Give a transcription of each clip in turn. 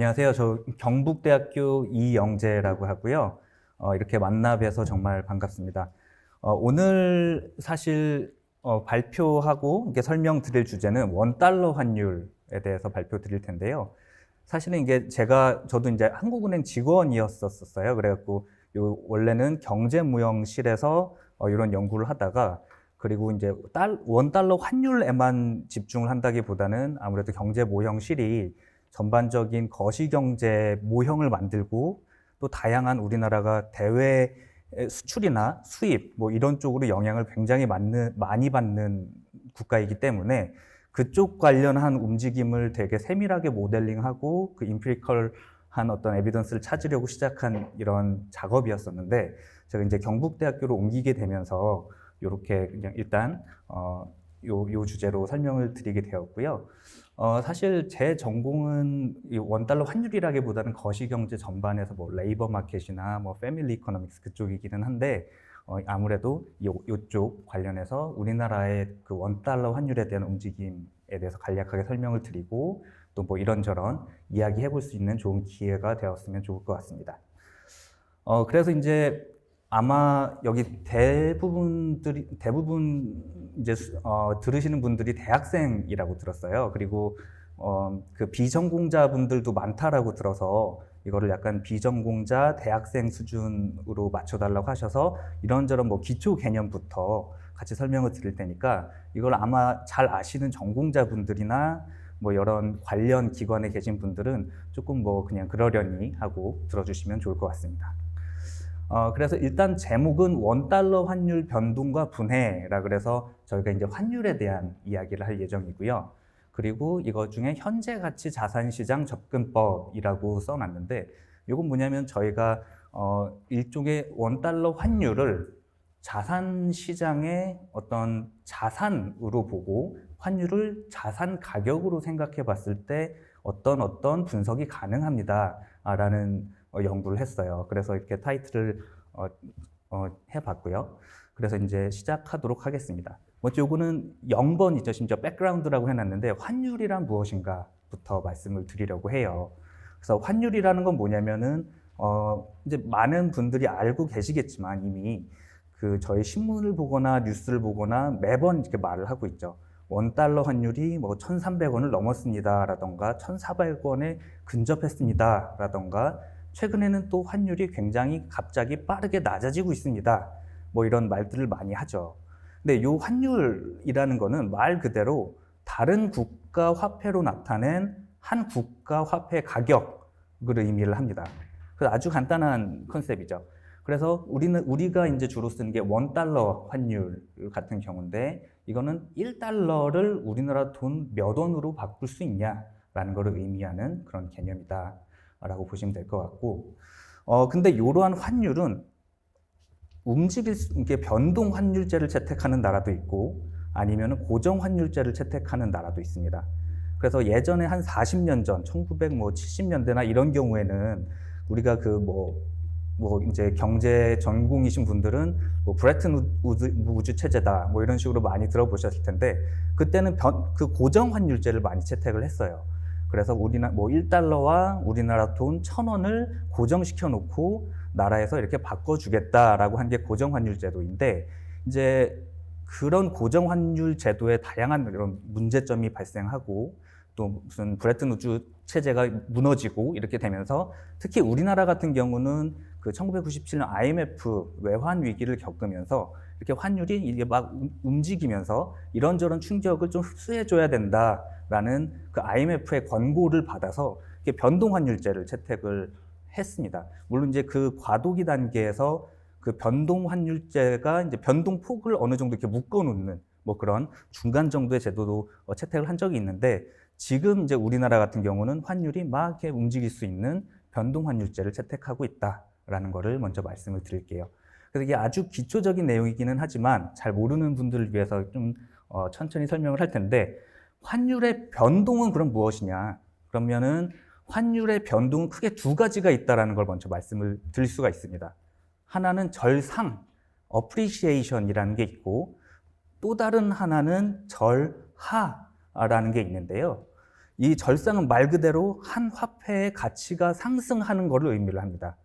안녕하세요. 저 경북대학교 이영재라고 하고요. 이렇게 만나 뵈서 정말 반갑습니다. 오늘 사실 발표하고 이렇게 설명드릴 주제는 원달러 환율에 대해서 발표드릴 텐데요. 사실은 이게 저도 이제 한국은행 직원이었었어요. 그래갖고 원래는 경제무역실에서 이런 연구를 하다가 그리고 이제 원달러 환율에만 집중을 한다기보다는 아무래도 경제모형실이 전반적인 거시경제 모형을 만들고 또 다양한 우리나라가 대외 수출이나 수입 뭐 이런 쪽으로 영향을 굉장히 많이 받는 국가이기 때문에 그쪽 관련한 움직임을 되게 세밀하게 모델링하고 그 임피리컬한 어떤 에비던스를 찾으려고 시작한 이런 작업이었었는데 제가 이제 경북대학교로 옮기게 되면서 이렇게 그냥 일단 요 주제로 설명을 드리게 되었고요. 사실 제 전공은 이 원달러 환율이라기보다는 거시경제 전반에서 뭐 레이버 마켓이나 뭐 패밀리 이코노믹스 그쪽이기는 한데 아무래도 요쪽 관련해서 우리나라의 그 원달러 환율에 대한 움직임에 대해서 간략하게 설명을 드리고 또 뭐 이런저런 이야기 해볼 수 있는 좋은 기회가 되었으면 좋을 것 같습니다. 그래서 이제 아마 여기 대부분 이제 들으시는 분들이 대학생이라고 들었어요. 그리고 그 비전공자분들도 많다라고 들어서 이거를 약간 비전공자 대학생 수준으로 맞춰달라고 하셔서 이런저런 뭐 기초 개념부터 같이 설명을 드릴 테니까 이걸 아마 잘 아시는 전공자분들이나 뭐 이런 관련 기관에 계신 분들은 조금 뭐 그냥 그러려니 하고 들어주시면 좋을 것 같습니다. 그래서 일단 제목은 원달러 환율 변동과 분해라 그래서 저희가 이제 환율에 대한 이야기를 할 예정이고요. 그리고 이거 중에 현재 가치 자산시장 접근법이라고 써놨는데 이건 뭐냐면 저희가 일종의 원달러 환율을 자산시장의 어떤 자산으로 보고 환율을 자산 가격으로 생각해 봤을 때 어떤 분석이 가능합니다라는 연구를 했어요. 그래서 이렇게 타이틀을 해봤고요. 그래서 이제 시작하도록 하겠습니다. 먼저 요거는 0번이죠. 심지어 백그라운드라고 해놨는데 환율이란 무엇인가부터 말씀을 드리려고 해요. 그래서 환율이라는 건 뭐냐면은 이제 많은 분들이 알고 계시겠지만 이미 그 저희 신문을 보거나 뉴스를 보거나 매번 이렇게 말을 하고 있죠. 원달러 환율이 뭐 1,300원을 넘었습니다라던가 1,400원에 근접했습니다라던가 최근에는 또 환율이 굉장히 갑자기 빠르게 낮아지고 있습니다. 뭐 이런 말들을 많이 하죠. 근데 이 환율이라는 거는 말 그대로 다른 국가 화폐로 나타낸 한 국가 화폐 가격을 의미를 합니다. 그래서 아주 간단한 컨셉이죠. 그래서 우리가 이제 주로 쓰는 게 원달러 환율 같은 경우인데 이거는 1달러를 우리나라 돈 몇 원으로 바꿀 수 있냐라는 것을 의미하는 그런 개념이다. 라고 보시면 될 것 같고, 근데 이러한 환율은 이게 변동 환율제를 채택하는 나라도 있고, 아니면 고정 환율제를 채택하는 나라도 있습니다. 그래서 예전에 한 40년 전, 1970년대나 이런 경우에는 우리가 이제 경제 전공이신 분들은 뭐 브레튼 우즈 체제다, 뭐 이런 식으로 많이 들어보셨을 텐데, 그때는 그 고정 환율제를 많이 채택을 했어요. 그래서 1달러와 우리나라 돈 1,000원을 고정시켜 놓고 나라에서 이렇게 바꿔주겠다라고 한 게 고정환율 제도인데 이제 그런 고정환율 제도에 다양한 이런 문제점이 발생하고 또 무슨 브레튼 우즈 체제가 무너지고 이렇게 되면서 특히 우리나라 같은 경우는 그 1997년 IMF 외환 위기를 겪으면서 이렇게 환율이 이게 막 움직이면서 이런저런 충격을 좀 흡수해줘야 된다라는 그 IMF의 권고를 받아서 이렇게 변동환율제를 채택을 했습니다. 물론 이제 그 과도기 단계에서 그 변동환율제가 이제 변동폭을 어느 정도 이렇게 묶어놓는 뭐 그런 중간 정도의 제도도 채택을 한 적이 있는데 지금 이제 우리나라 같은 경우는 환율이 막 이렇게 움직일 수 있는 변동환율제를 채택하고 있다라는 것을 먼저 말씀을 드릴게요. 그래서 이게 아주 기초적인 내용이기는 하지만 잘 모르는 분들을 위해서 좀 천천히 설명을 할 텐데 환율의 변동은 그럼 무엇이냐? 그러면은 환율의 변동은 크게 두 가지가 있다라는 걸 먼저 말씀을 드릴 수가 있습니다. 하나는 절상, appreciation이라는 게 있고 또 다른 하나는 절하라는 게 있는데요. 이 절상은 말 그대로 한 화폐의 가치가 상승하는 것을 의미를 합니다.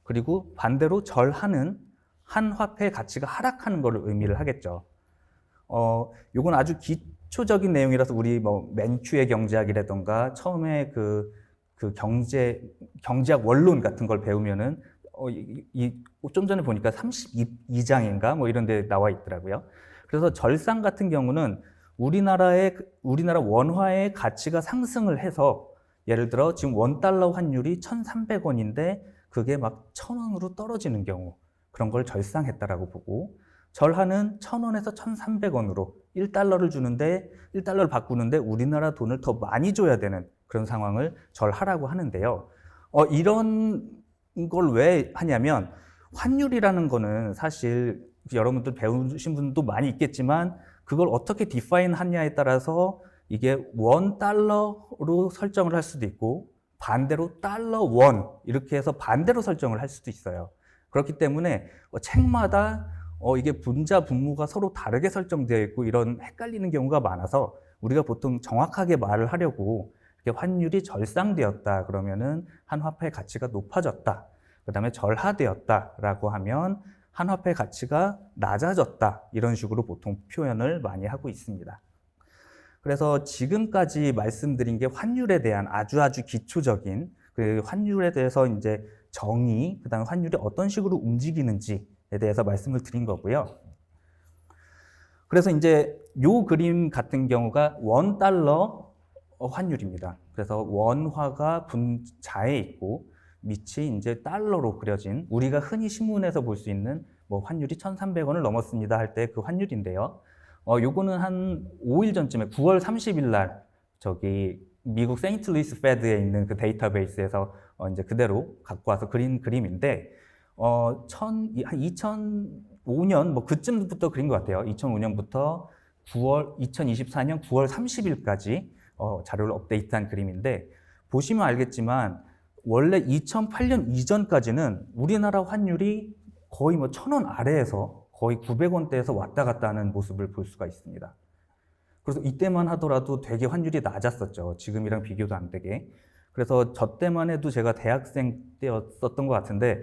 그리고 반대로 절하는 한 화폐의 가치가 하락하는 것을 의미를 하겠죠. 요건 아주 기초적인 내용이라서 우리 뭐 맨큐의 경제학이라던가 처음에 그 경제학 원론 같은 걸 배우면은 좀 전에 보니까 32장인가 뭐 이런 데 나와 있더라고요. 그래서 절상 같은 경우는 우리나라 원화의 가치가 상승을 해서 예를 들어 지금 $1 환율이 1,300원인데 그게 막 1,000원으로 떨어지는 경우 그런 걸 절상했다라고 보고 절하는 1,000원에서 1,300원으로 1달러를 주는데 1달러를 바꾸는데 우리나라 돈을 더 많이 줘야 되는 그런 상황을 절하라고 하는데요. 이런 걸 왜 하냐면 환율이라는 거는 사실 여러분들 배우신 분도 많이 있겠지만 그걸 어떻게 디파인 하냐에 따라서 이게 $1로 설정을 할 수도 있고 반대로 달러 원 이렇게 해서 반대로 설정을 할 수도 있어요. 그렇기 때문에 책마다 이게 분자 분모가 서로 다르게 설정되어 있고 이런 헷갈리는 경우가 많아서 우리가 보통 정확하게 말을 하려고 이렇게 환율이 절상되었다 그러면은 한 화폐의 가치가 높아졌다. 그다음에 절하되었다라고 하면 한 화폐의 가치가 낮아졌다. 이런 식으로 보통 표현을 많이 하고 있습니다. 그래서 지금까지 말씀드린 게 환율에 대한 아주 기초적인 그 환율에 대해서 이제 정의, 그다음에 환율이 어떤 식으로 움직이는지에 대해서 말씀을 드린 거고요. 그래서 이제 요 그림 같은 경우가 $1 환율입니다. 그래서 원화가 분자에 있고 밑이 이제 달러로 그려진 우리가 흔히 신문에서 볼 수 있는 뭐 환율이 1,300원을 넘었습니다 할 때 그 환율인데요. 요거는 한 5일 전쯤에 9월 30일 날 저기 미국 세인트루이스 페드에 있는 그 데이터베이스에서 이제 그대로 갖고 와서 그린 그림인데 한 2005년 뭐 그쯤부터 그린 것 같아요. 2005년부터 2024년 9월 30일까지 자료를 업데이트한 그림인데 보시면 알겠지만 원래 2008년 이전까지는 우리나라 환율이 거의 뭐 1,000원 아래에서 거의 900원대에서 왔다 갔다 하는 모습을 볼 수가 있습니다. 그래서 이때만 하더라도 되게 환율이 낮았었죠. 지금이랑 비교도 안 되게. 그래서 저 때만 해도 제가 대학생 때였었던 것 같은데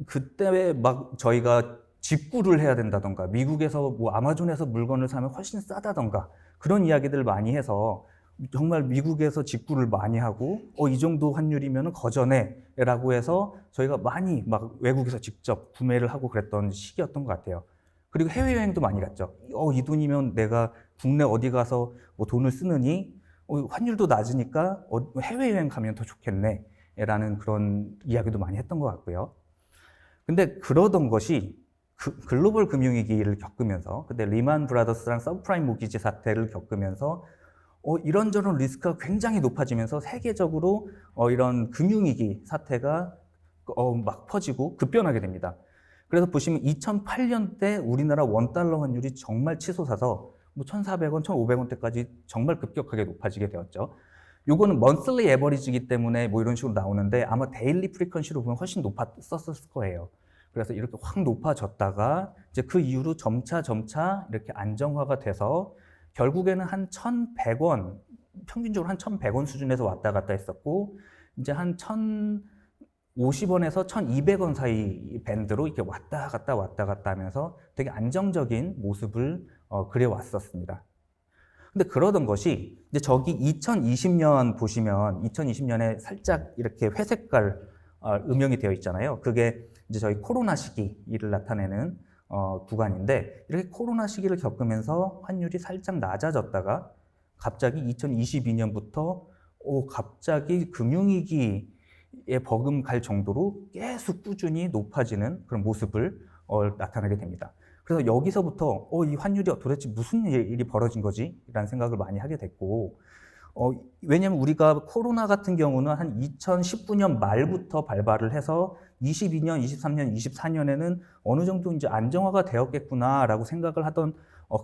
그때 막 저희가 직구를 해야 된다던가 미국에서 뭐 아마존에서 물건을 사면 훨씬 싸다던가 그런 이야기들 많이 해서 정말 미국에서 직구를 많이 하고 이 정도 환율이면 거저네 라고 해서 저희가 많이 막 외국에서 직접 구매를 하고 그랬던 시기였던 것 같아요. 그리고 해외여행도 많이 갔죠. 이 돈이면 내가 국내 어디 가서 뭐 돈을 쓰느니 환율도 낮으니까 해외여행 가면 더 좋겠네 라는 그런 이야기도 많이 했던 것 같고요. 근데 그러던 것이 글로벌 금융위기를 겪으면서 그때 리만 브라더스랑 서브프라임 모기지 사태를 겪으면서 이런저런 리스크가 굉장히 높아지면서 세계적으로 이런 금융위기 사태가 막 퍼지고 급변하게 됩니다. 그래서 보시면 2008년대 우리나라 $1 환율이 정말 치솟아서 뭐 1,400원, 1,500원대까지 정말 급격하게 높아지게 되었죠. 요거는 monthly average이기 때문에 뭐 이런 식으로 나오는데 아마 데일리 프리퀀시로 보면 훨씬 높았었을 거예요. 그래서 이렇게 확 높아졌다가 이제 그 이후로 점차 이렇게 안정화가 돼서 결국에는 한 1,100원, 평균적으로 한 1,100원 수준에서 왔다 갔다 했었고 이제 한 1,050원에서 1,200원 사이 밴드로 이렇게 왔다 갔다 하면서 되게 안정적인 모습을 그려왔었습니다. 근데 그러던 것이 이제 저기 2020년 보시면 2020년에 살짝 이렇게 회색깔 음영이 되어 있잖아요. 그게 이제 저희 코로나 시기를 나타내는 구간인데 이렇게 코로나 시기를 겪으면서 환율이 살짝 낮아졌다가 갑자기 2022년부터 갑자기 금융위기에 버금갈 정도로 계속 꾸준히 높아지는 그런 모습을 나타나게 됩니다. 그래서 여기서부터 이 환율이 도대체 무슨 일이 벌어진 거지? 라는 생각을 많이 하게 됐고 왜냐면 우리가 코로나 같은 경우는 한 2019년 말부터 발발을 해서 22년, 23년, 24년에는 어느 정도 이제 안정화가 되었겠구나라고 생각을 하던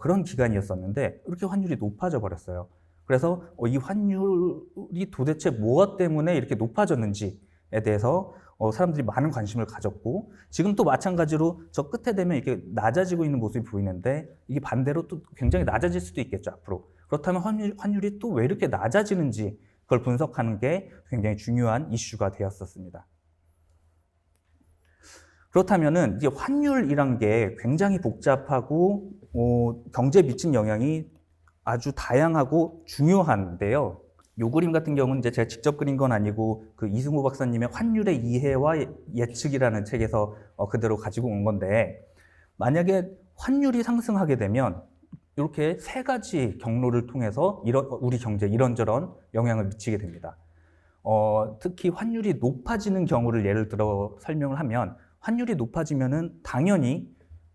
그런 기간이었었는데 이렇게 환율이 높아져 버렸어요. 그래서 이 환율이 도대체 무엇 때문에 이렇게 높아졌는지에 대해서 사람들이 많은 관심을 가졌고 지금 또 마찬가지로 저 끝에 되면 이렇게 낮아지고 있는 모습이 보이는데 이게 반대로 또 굉장히 낮아질 수도 있겠죠 앞으로. 그렇다면 환율이 또 왜 이렇게 낮아지는지 그걸 분석하는 게 굉장히 중요한 이슈가 되었었습니다. 그렇다면은 이제 환율이란 게 굉장히 복잡하고 경제에 미친 영향이 아주 다양하고 중요한데요. 요 그림 같은 경우는 이제 제가 직접 그린 건 아니고 그 이승우 박사님의 환율의 이해와 예측이라는 책에서 그대로 가지고 온 건데, 만약에 환율이 상승하게 되면 이렇게 세 가지 경로를 통해서 우리 경제에 이런저런 영향을 미치게 됩니다. 특히 환율이 높아지는 경우를 예를 들어 설명을 하면, 환율이 높아지면은 당연히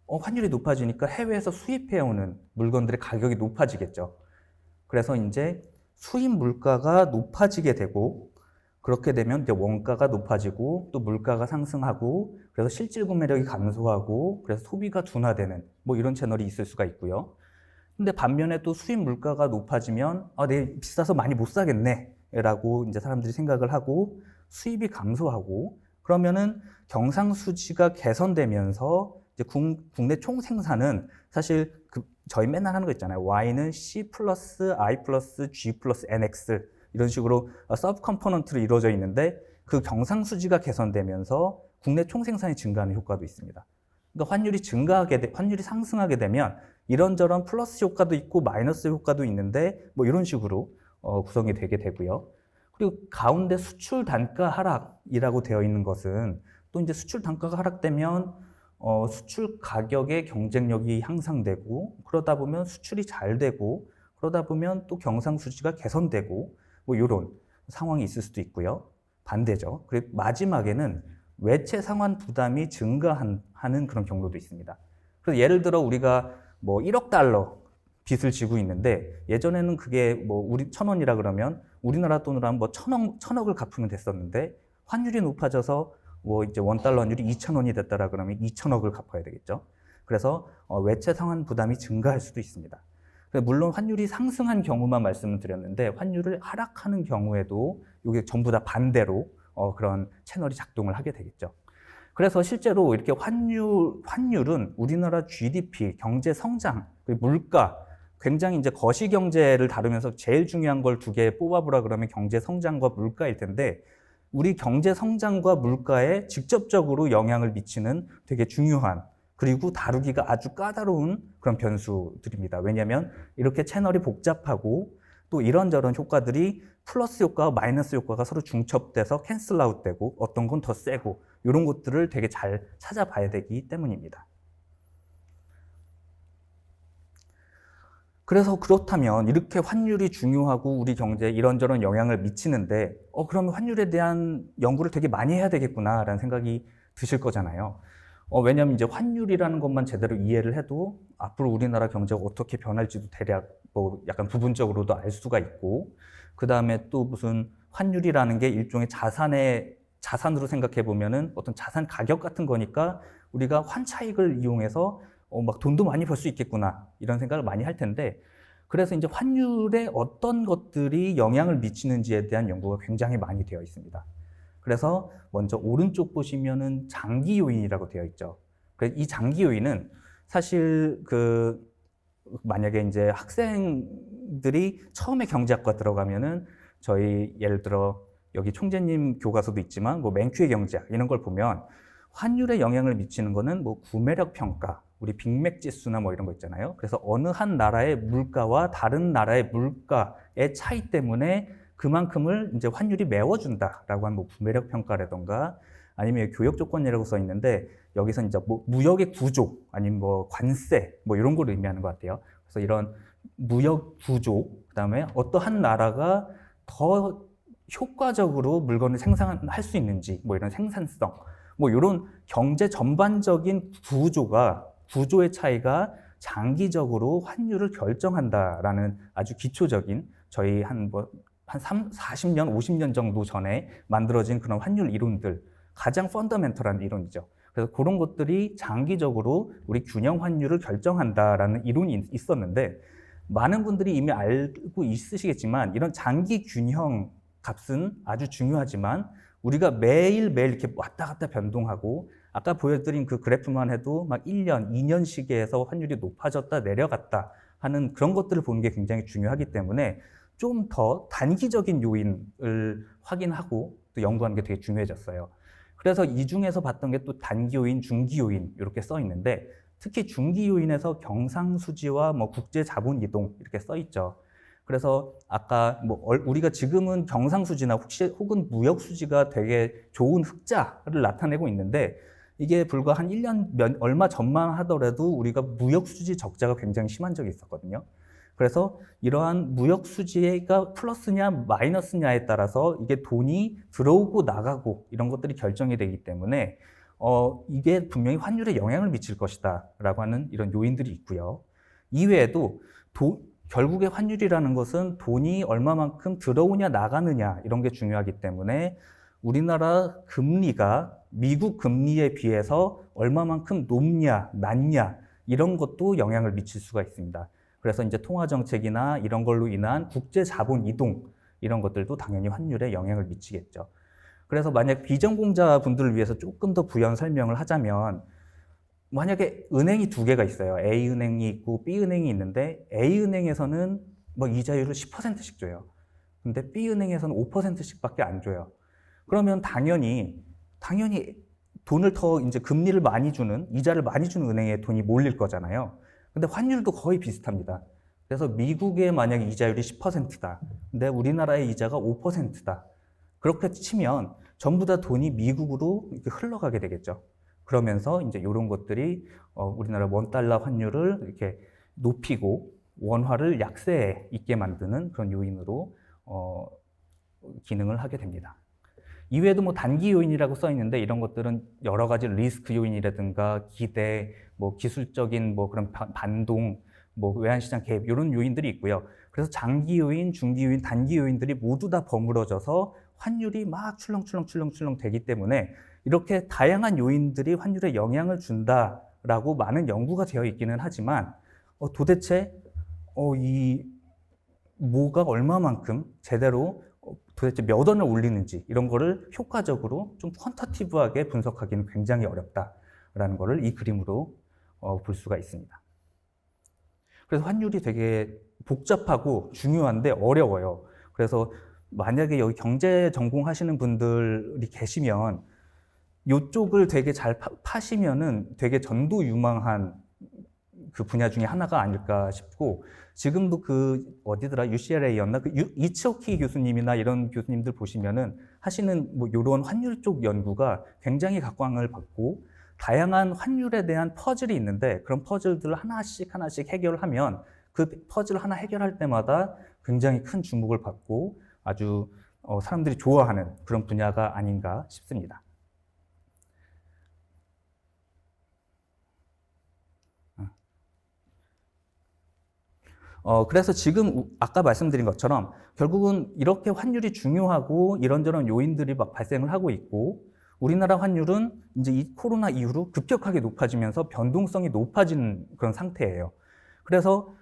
환율이 높아지니까 해외에서 수입해오는 물건들의 가격이 높아지겠죠. 그래서 이제 수입 물가가 높아지게 되고, 그렇게 되면 이제 원가가 높아지고 또 물가가 상승하고, 그래서 실질 구매력이 감소하고 그래서 소비가 둔화되는 뭐 이런 채널이 있을 수가 있고요. 근데 반면에 또 수입 물가가 높아지면 내일 비싸서 많이 못 사겠네 라고 이제 사람들이 생각을 하고 수입이 감소하고, 그러면은 경상수지가 개선되면서 이제 국내 총생산은 사실 저희 맨날 하는 거 있잖아요. Y는 C 플러스 I 플러스 G 플러스 NX 이런 식으로 서브 컴포넌트로 이루어져 있는데, 그 경상수지가 개선되면서 국내 총생산이 증가하는 효과도 있습니다. 그러니까 환율이 상승하게 되면 이런저런 플러스 효과도 있고 마이너스 효과도 있는데 뭐 이런 식으로 구성이 되게 되고요. 그리고 가운데 수출 단가 하락이라고 되어 있는 것은 또 이제 수출 단가가 하락되면 수출 가격의 경쟁력이 향상되고, 그러다 보면 수출이 잘 되고, 그러다 보면 또 경상수지가 개선되고 뭐 이런 상황이 있을 수도 있고요. 반대죠. 그리고 마지막에는 외채 상환 부담이 증가하는 그런 경로도 있습니다. 그래서 예를 들어 우리가 뭐 1억 달러 빚을 지고 있는데, 예전에는 그게 뭐 우리 1,000원이라 그러면 우리나라 돈으로 한 뭐 1,000억을 갚으면 됐었는데, 환율이 높아져서 뭐 이제 $1 환율이 2,000원이 됐다라 그러면 2,000억을 갚아야 되겠죠. 그래서 외채 상환 부담이 증가할 수도 있습니다. 물론 환율이 상승한 경우만 말씀을 드렸는데, 환율을 하락하는 경우에도 이게 전부 다 반대로 그런 채널이 작동을 하게 되겠죠. 그래서 실제로 이렇게 환율은 우리나라 GDP, 경제 성장, 물가, 굉장히 이제 거시경제를 다루면서 제일 중요한 걸 두 개 뽑아보라 그러면 경제 성장과 물가일 텐데, 우리 경제 성장과 물가에 직접적으로 영향을 미치는 되게 중요한, 그리고 다루기가 아주 까다로운 그런 변수들입니다. 왜냐하면 이렇게 채널이 복잡하고 또 이런저런 효과들이 플러스 효과와 마이너스 효과가 서로 중첩돼서 캔슬 아웃되고 어떤 건 더 세고 이런 것들을 되게 잘 찾아봐야 되기 때문입니다. 그래서 그렇다면 이렇게 환율이 중요하고 우리 경제에 이런저런 영향을 미치는데 그러면 환율에 대한 연구를 되게 많이 해야 되겠구나라는 생각이 드실 거잖아요. 왜냐하면 이제 환율이라는 것만 제대로 이해를 해도 앞으로 우리나라 경제가 어떻게 변할지도 대략 뭐 약간 부분적으로도 알 수가 있고, 그 다음에 또 무슨 환율이라는 게 일종의 자산으로 생각해 보면은 어떤 자산 가격 같은 거니까 우리가 환차익을 이용해서 막 돈도 많이 벌 수 있겠구나 이런 생각을 많이 할 텐데, 그래서 이제 환율에 어떤 것들이 영향을 미치는지에 대한 연구가 굉장히 많이 되어 있습니다. 그래서 먼저 오른쪽 보시면은 장기 요인이라고 되어 있죠. 그래서 이 장기 요인은 사실 만약에 이제 학생들이 처음에 경제학과 들어가면은 저희 예를 들어 여기 총재님 교과서도 있지만 뭐 맨큐의 경제학 이런 걸 보면 환율에 영향을 미치는 거는 뭐 구매력 평가, 우리 빅맥 지수나 뭐 이런 거 있잖아요. 그래서 어느 한 나라의 물가와 다른 나라의 물가의 차이 때문에 그만큼을 이제 환율이 메워준다라고 하는 뭐 구매력 평가라던가, 아니면 교역 조건이라고 써 있는데 여기서 이제 뭐 무역의 구조 아니면 뭐 관세 뭐 이런 걸 의미하는 것 같아요. 그래서 이런 무역 구조, 그다음에 어떠한 나라가 더 효과적으로 물건을 생산할 수 있는지, 뭐 이런 생산성, 뭐 이런 경제 전반적인 구조의 차이가 장기적으로 환율을 결정한다라는 아주 기초적인, 저희 한 40년, 50년 정도 전에 만들어진 그런 환율 이론들, 가장 펀더멘털한 이론이죠. 그래서 그런 것들이 장기적으로 우리 균형 환율을 결정한다라는 이론이 있었는데, 많은 분들이 이미 알고 있으시겠지만 이런 장기 균형 값은 아주 중요하지만 우리가 매일매일 이렇게 왔다 갔다 변동하고, 아까 보여드린 그 그래프만 해도 막 1년, 2년 시기에서 환율이 높아졌다 내려갔다 하는 그런 것들을 보는 게 굉장히 중요하기 때문에 좀 더 단기적인 요인을 확인하고 또 연구하는 게 되게 중요해졌어요. 그래서 이 중에서 봤던 게 또 단기 요인, 중기 요인 이렇게 써 있는데 특히 중기 요인에서 경상수지와 뭐 국제 자본 이동 이렇게 써 있죠. 그래서 아까 뭐 우리가 지금은 경상수지나 혹은 무역수지가 되게 좋은 흑자를 나타내고 있는데 이게 불과 한 1년 얼마 전만 하더라도 우리가 무역수지 적자가 굉장히 심한 적이 있었거든요. 그래서 이러한 무역수지가 플러스냐 마이너스냐에 따라서 이게 돈이 들어오고 나가고 이런 것들이 결정이 되기 때문에 이게 분명히 환율에 영향을 미칠 것이다 라고 하는 이런 요인들이 있고요. 이외에도 결국에 환율이라는 것은 돈이 얼마만큼 들어오냐 나가느냐 이런 게 중요하기 때문에 우리나라 금리가 미국 금리에 비해서 얼마만큼 높냐 낮냐 이런 것도 영향을 미칠 수가 있습니다. 그래서 이제 통화 정책이나 이런 걸로 인한 국제 자본 이동 이런 것들도 당연히 환율에 영향을 미치겠죠. 그래서 만약 비전공자 분들을 위해서 조금 더 부연 설명을 하자면 만약에 은행이 두 개가 있어요. A은행이 있고 B은행이 있는데 A은행에서는 뭐 이자율을 10%씩 줘요. 근데 B은행에서는 5%씩밖에 안 줘요. 그러면 당연히 돈을 더 이제 금리를 많이 주는 이자를 많이 주는 은행에 돈이 몰릴 거잖아요. 근데 환율도 거의 비슷합니다. 그래서 미국의 만약에 이자율이 10%다. 근데 우리나라의 이자가 5%다. 그렇게 치면 전부 다 돈이 미국으로 이렇게 흘러가게 되겠죠. 그러면서 이제 이런 것들이 우리나라 원달러 환율을 이렇게 높이고 원화를 약세에 있게 만드는 그런 요인으로 기능을 하게 됩니다. 이외에도 뭐 단기 요인이라고 써 있는데 이런 것들은 여러 가지 리스크 요인이라든가 기대, 뭐 기술적인 뭐 그런 반동, 뭐 외환시장 개입 이런 요인들이 있고요. 그래서 장기 요인, 중기 요인, 단기 요인들이 모두 다 버무러져서 환율이 막 출렁출렁 되기 때문에 이렇게 다양한 요인들이 환율에 영향을 준다라고 많은 연구가 되어 있기는 하지만 도대체 이 뭐가 얼마만큼 제대로 도대체 몇 원을 올리는지 이런 거를 효과적으로 좀 퀀터티브하게 분석하기는 굉장히 어렵다라는 거를 이 그림으로 볼 수가 있습니다. 그래서 환율이 되게 복잡하고 중요한데 어려워요. 그래서 만약에 여기 경제 전공하시는 분들이 계시면 이쪽을 되게 잘 파시면은 되게 전도유망한 그 분야 중에 하나가 아닐까 싶고 지금도 그 어디더라 UCLA였나 그 이치오키 교수님이나 이런 교수님들 보시면은 하시는 뭐 이런 환율 쪽 연구가 굉장히 각광을 받고 다양한 환율에 대한 퍼즐이 있는데 그런 퍼즐들을 하나씩 해결하면 그 퍼즐 하나 해결할 때마다 굉장히 큰 주목을 받고 아주 사람들이 좋아하는 그런 분야가 아닌가 싶습니다. 그래서 지금 아까 말씀드린 것처럼 결국은 이렇게 환율이 중요하고 이런저런 요인들이 막 발생을 하고 있고 우리나라 환율은 이제 이 코로나 이후로 급격하게 높아지면서 변동성이 높아지는 그런 상태예요. 그래서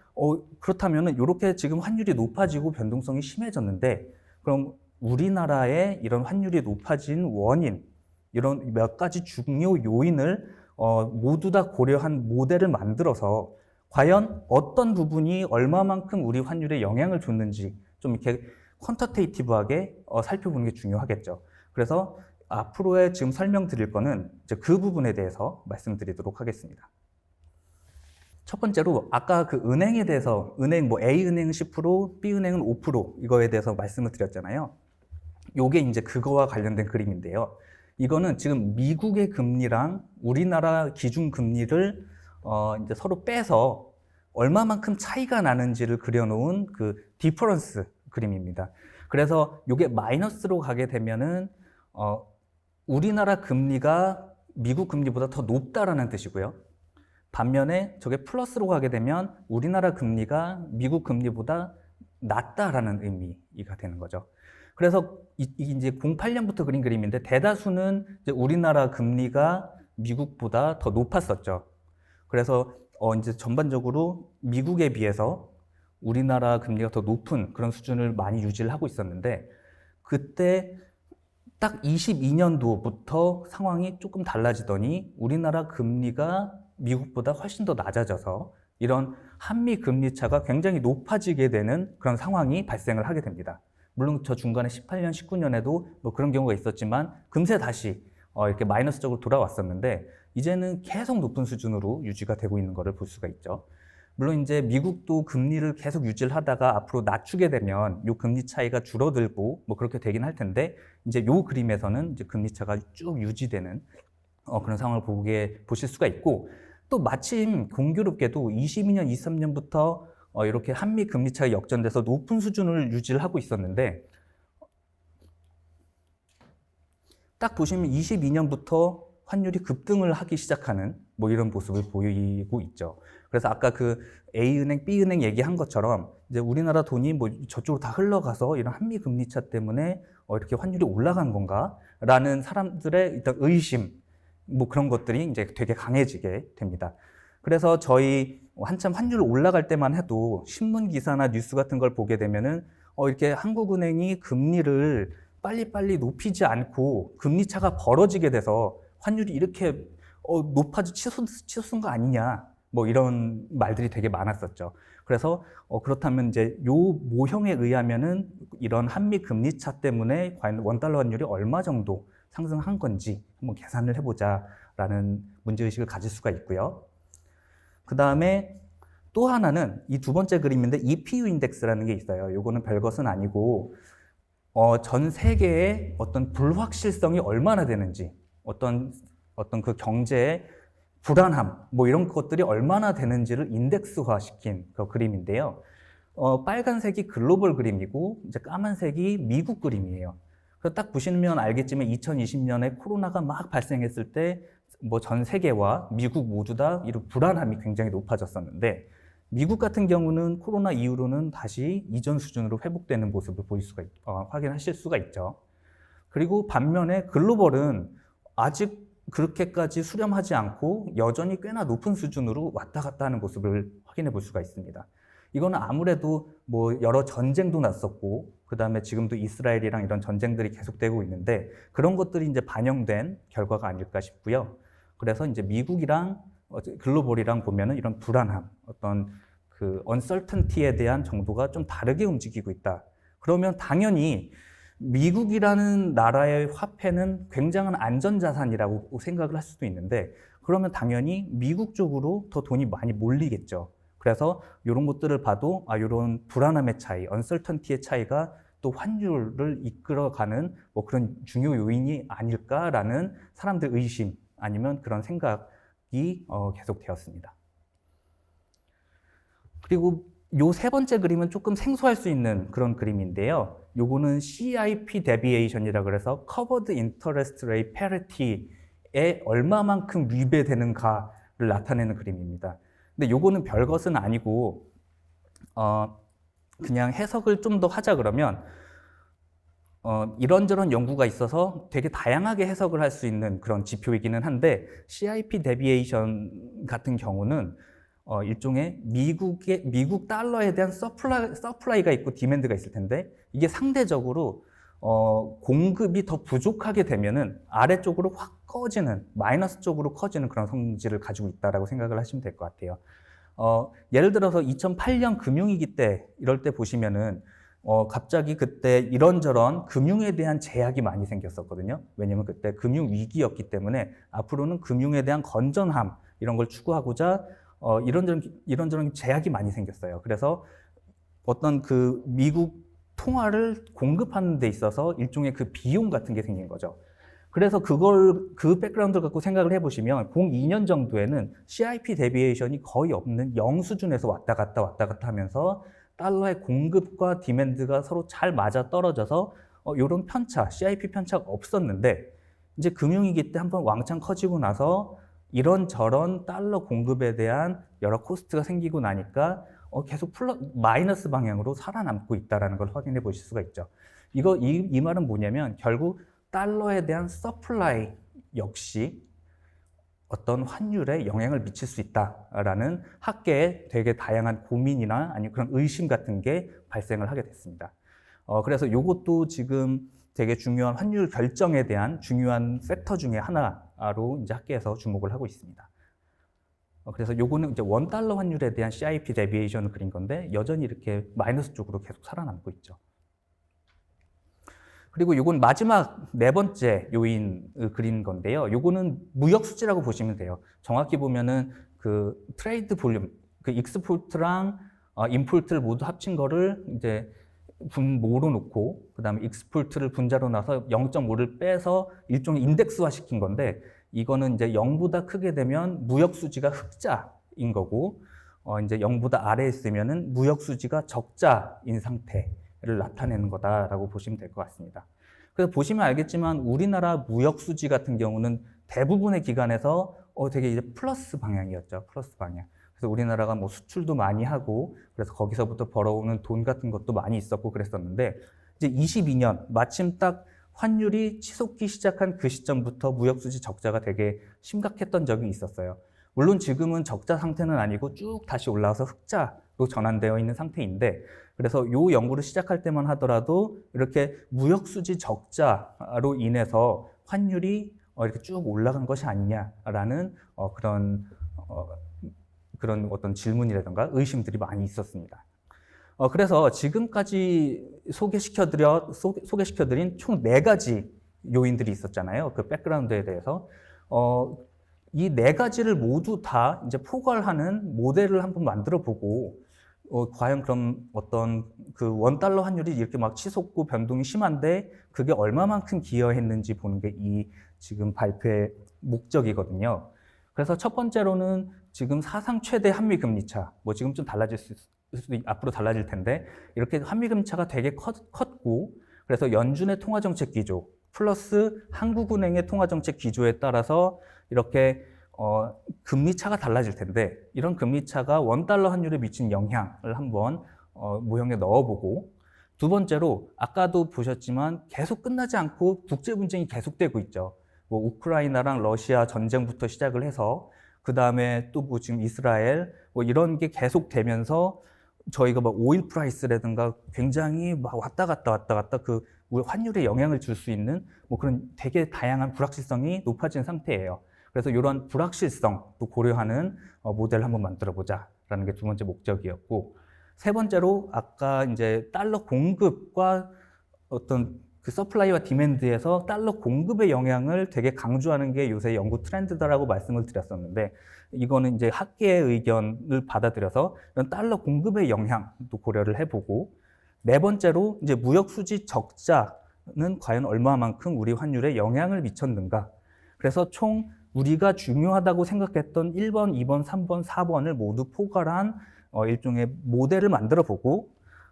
그렇다면은 이렇게 지금 환율이 높아지고 변동성이 심해졌는데 그럼 우리나라의 이런 환율이 높아진 원인 이런 몇 가지 중요 요인을 모두 다 고려한 모델을 만들어서 과연 어떤 부분이 얼마만큼 우리 환율에 영향을 줬는지 좀 이렇게 퀀터테이티브하게 살펴보는 게 중요하겠죠. 그래서 앞으로의 지금 설명드릴 거는 이제 그 부분에 대해서 말씀드리도록 하겠습니다. 첫 번째로 아까 그 은행에 대해서 은행 뭐 A은행은 10%, B은행은 5% 이거에 대해서 말씀을 드렸잖아요. 요게 이제 그거와 관련된 그림인데요. 이거는 지금 미국의 금리랑 우리나라 기준 금리를 이제 서로 빼서 얼마만큼 차이가 나는지를 그려놓은 그 디퍼런스 그림입니다. 그래서 이게 마이너스로 가게 되면은 우리나라 금리가 미국 금리보다 더 높다라는 뜻이고요. 반면에 저게 플러스로 가게 되면 우리나라 금리가 미국 금리보다 낮다라는 의미가 되는 거죠. 그래서 이제 08년부터 그린 그림인데 대다수는 이제 우리나라 금리가 미국보다 더 높았었죠. 그래서 이제 전반적으로 미국에 비해서 우리나라 금리가 더 높은 그런 수준을 많이 유지를 하고 있었는데 그때 딱 22년도부터 상황이 조금 달라지더니 우리나라 금리가 미국보다 훨씬 더 낮아져서 이런 한미 금리 차가 굉장히 높아지게 되는 그런 상황이 발생을 하게 됩니다. 물론 저 중간에 18년, 19년에도 뭐 그런 경우가 있었지만 금세 다시 이렇게 마이너스적으로 돌아왔었는데 이제는 계속 높은 수준으로 유지가 되고 있는 것을 볼 수가 있죠. 물론 이제 미국도 금리를 계속 유지를 하다가 앞으로 낮추게 되면 요 금리 차이가 줄어들고 뭐 그렇게 되긴 할 텐데 이제 요 그림에서는 이제 금리 차가 쭉 유지되는 그런 상황을 보실 수가 있고 또 마침 공교롭게도 22년, 23년부터 이렇게 한미 금리 차이 역전돼서 높은 수준을 유지를 하고 있었는데 딱 보시면 22년부터 환율이 급등을 하기 시작하는 뭐 이런 모습을 보이고 있죠. 그래서 아까 그 A은행, B은행 얘기한 것처럼 이제 우리나라 돈이 뭐 저쪽으로 다 흘러가서 이런 한미 금리 차 때문에 이렇게 환율이 올라간 건가라는 사람들의 일단 의심 뭐 그런 것들이 이제 되게 강해지게 됩니다. 그래서 저희 한참 환율 올라갈 때만 해도 신문 기사나 뉴스 같은 걸 보게 되면은 이렇게 한국은행이 금리를 빨리빨리 높이지 않고 금리 차가 벌어지게 돼서 환율이 이렇게 높아져 치솟은 거 아니냐 뭐 이런 말들이 되게 많았었죠. 그래서 그렇다면 이제 요 모형에 의하면은 이런 한미 금리 차 때문에 과연 원달러 환율이 얼마 정도 상승한 건지 한번 계산을 해보자라는 문제의식을 가질 수가 있고요. 그 다음에 또 하나는 이 두 번째 그림인데 EPU 인덱스라는 게 있어요. 요거는 별것은 아니고 전 세계의 어떤 불확실성이 얼마나 되는지 어떤 그 경제의 불안함 뭐 이런 것들이 얼마나 되는지를 인덱스화 시킨 그 그림인데요. 빨간색이 글로벌 그림이고 이제 까만색이 미국 그림이에요. 그래서 딱 보시면 알겠지만 2020년에 코로나가 막 발생했을 때 뭐 전 세계와 미국 모두 다 이런 불안함이 굉장히 높아졌었는데 미국 같은 경우는 코로나 이후로는 다시 이전 수준으로 회복되는 모습을 확인하실 수가 있죠. 그리고 반면에 글로벌은 아직 그렇게까지 수렴하지 않고 여전히 꽤나 높은 수준으로 왔다 갔다 하는 모습을 확인해 볼 수가 있습니다. 이거는 아무래도 뭐 여러 전쟁도 났었고 그 다음에 지금도 이스라엘이랑 이런 전쟁들이 계속되고 있는데 그런 것들이 이제 반영된 결과가 아닐까 싶고요. 그래서 이제 미국이랑 글로벌이랑 보면은 이런 불안함, 어떤 그 uncertainty에 대한 정도가 좀 다르게 움직이고 있다. 그러면 당연히 미국이라는 나라의 화폐는 굉장한 안전자산이라고 생각을 할 수도 있는데 그러면 당연히 미국 쪽으로 더 돈이 많이 몰리겠죠. 그래서 이런 것들을 봐도 이런 불안함의 차이, uncertainty의 차이가 또 환율을 이끌어가는 뭐 그런 중요 요인이 아닐까라는 사람들 의심 아니면 그런 생각이 계속 되었습니다. 그리고 요 세 번째 그림은 조금 생소할 수 있는 그런 그림인데요. 요거는 CIP 데비에이션이라 그래서 Covered Interest Rate Parity에 얼마만큼 위배되는가를 나타내는 그림입니다. 근데 요거는 별것은 아니고 그냥 해석을 좀 더 하자 그러면 이런저런 연구가 있어서 되게 다양하게 해석을 할 수 있는 그런 지표이기는 한데 CIP 데비에이션 같은 경우는 일종의 미국 달러에 대한 서플라이가 있고 디맨드가 있을 텐데 이게 상대적으로 공급이 더 부족하게 되면은 아래쪽으로 확 커지는 마이너스 쪽으로 커지는 그런 성질을 가지고 있다라고 생각을 하시면 될 것 같아요. 예를 들어서 2008년 금융위기 때 이럴 때 보시면은 갑자기 그때 이런저런 금융에 대한 제약이 많이 생겼었거든요. 왜냐면 그때 금융위기였기 때문에 앞으로는 금융에 대한 건전함 이런 걸 추구하고자 이런저런 제약이 많이 생겼어요. 그래서 어떤 그 미국 통화를 공급하는 데 있어서 일종의 그 비용 같은 게 생긴 거죠. 그래서 그 백그라운드를 갖고 생각을 해보시면 02년 정도에는 CIP 데비에이션이 거의 없는 0 수준에서 왔다 갔다 하면서 달러의 공급과 디맨드가 서로 잘 맞아 떨어져서 이런 편차, CIP 편차가 없었는데 이제 금융위기 때 한번 왕창 커지고 나서 이런저런 달러 공급에 대한 여러 코스트가 생기고 나니까 계속 마이너스 방향으로 살아남고 있다는 걸 확인해 보실 수가 있죠. 이 말은 뭐냐면 결국 달러에 대한 서플라이 역시 어떤 환율에 영향을 미칠 수 있다라는 학계의 되게 다양한 고민이나 아니면 그런 의심 같은 게 발생을 하게 됐습니다. 그래서 이것도 지금 되게 중요한 환율 결정에 대한 중요한 팩터 중에 하나로 이제 학계에서 주목을 하고 있습니다. 그래서 요거는 이제 $1 환율에 대한 CIP 데비에이션을 그린 건데 여전히 이렇게 마이너스 쪽으로 계속 살아남고 있죠. 그리고 요건 마지막 네 번째 요인을 그린 건데요. 요거는 무역 수지라고 보시면 돼요. 정확히 보면은 그 트레이드 볼륨, 그 익스포트랑 임포트를 모두 합친 거를 이제 분모로 놓고 그다음에 익스포트를 분자로 나서 0.5를 빼서 일종의 인덱스화 시킨 건데 이거는 이제 0보다 크게 되면 무역 수지가 흑자인 거고 이제 0보다 아래에 있으면은 무역 수지가 적자인 상태를 나타내는 거다라고 보시면 될 것 같습니다. 그래서 보시면 알겠지만 우리나라 무역 수지 같은 경우는 대부분의 기간에서 되게 이제 플러스 방향이었죠. 플러스 방향. 그래서 우리나라가 뭐 수출도 많이 하고 그래서 거기서부터 벌어오는 돈 같은 것도 많이 있었고 그랬었는데 이제 22년 마침 딱 환율이 치솟기 시작한 그 시점부터 무역 수지 적자가 되게 심각했던 적이 있었어요. 물론 지금은 적자 상태는 아니고 쭉 다시 올라와서 흑자로 전환되어 있는 상태인데 그래서 요 연구를 시작할 때만 하더라도 이렇게 무역 수지 적자로 인해서 환율이 이렇게 쭉 올라간 것이 아니냐라는 그런 어떤 질문이라든가 의심들이 많이 있었습니다. 그래서 지금까지 소개시켜드린 총 4가지 요인들이 있었잖아요. 그 백그라운드에 대해서. 이 4가지를 모두 다 이제 포괄하는 모델을 한번 만들어 보고, 과연 그럼 어떤 그 $1 환율이 이렇게 막 치솟고 변동이 심한데 그게 얼마만큼 기여했는지 보는 게 이 지금 발표의 목적이거든요. 그래서 첫 번째로는 지금 사상 최대 한미 금리 차, 뭐 지금 좀 달라질 수도 앞으로 달라질 텐데 이렇게 한미 금리 차가 되게 컸고 그래서 연준의 통화정책 기조 플러스 한국은행의 통화정책 기조에 따라서 이렇게 금리 차가 달라질 텐데 이런 금리 차가 $1 환율에 미친 영향을 한번 모형에 넣어보고 두 번째로 아까도 보셨지만 계속 끝나지 않고 국제 분쟁이 계속되고 있죠. 뭐 우크라이나랑 러시아 전쟁부터 시작을 해서 그 다음에 또 뭐 지금 이스라엘 뭐 이런 게 계속되면서 저희가 막 오일 프라이스라든가 굉장히 막 왔다 갔다 그 환율에 영향을 줄 수 있는 뭐 그런 되게 다양한 불확실성이 높아진 상태예요. 그래서 이런 불확실성도 고려하는 모델을 한번 만들어 보자라는 게 두 번째 목적이었고 세 번째로 아까 이제 달러 공급과 어떤 그 서플라이와 디맨드에서 달러 공급의 영향을 되게 강조하는 게 요새 연구 트렌드다라고 말씀을 드렸었는데 이거는 이제 학계의 의견을 받아들여서 이런 달러 공급의 영향도 고려를 해보고 네 번째로 이제 무역 수지 적자는 과연 얼마만큼 우리 환율에 영향을 미쳤는가. 그래서 총 우리가 중요하다고 생각했던 1번, 2번, 3번, 4번을 모두 포괄한 일종의 모델을 만들어 보고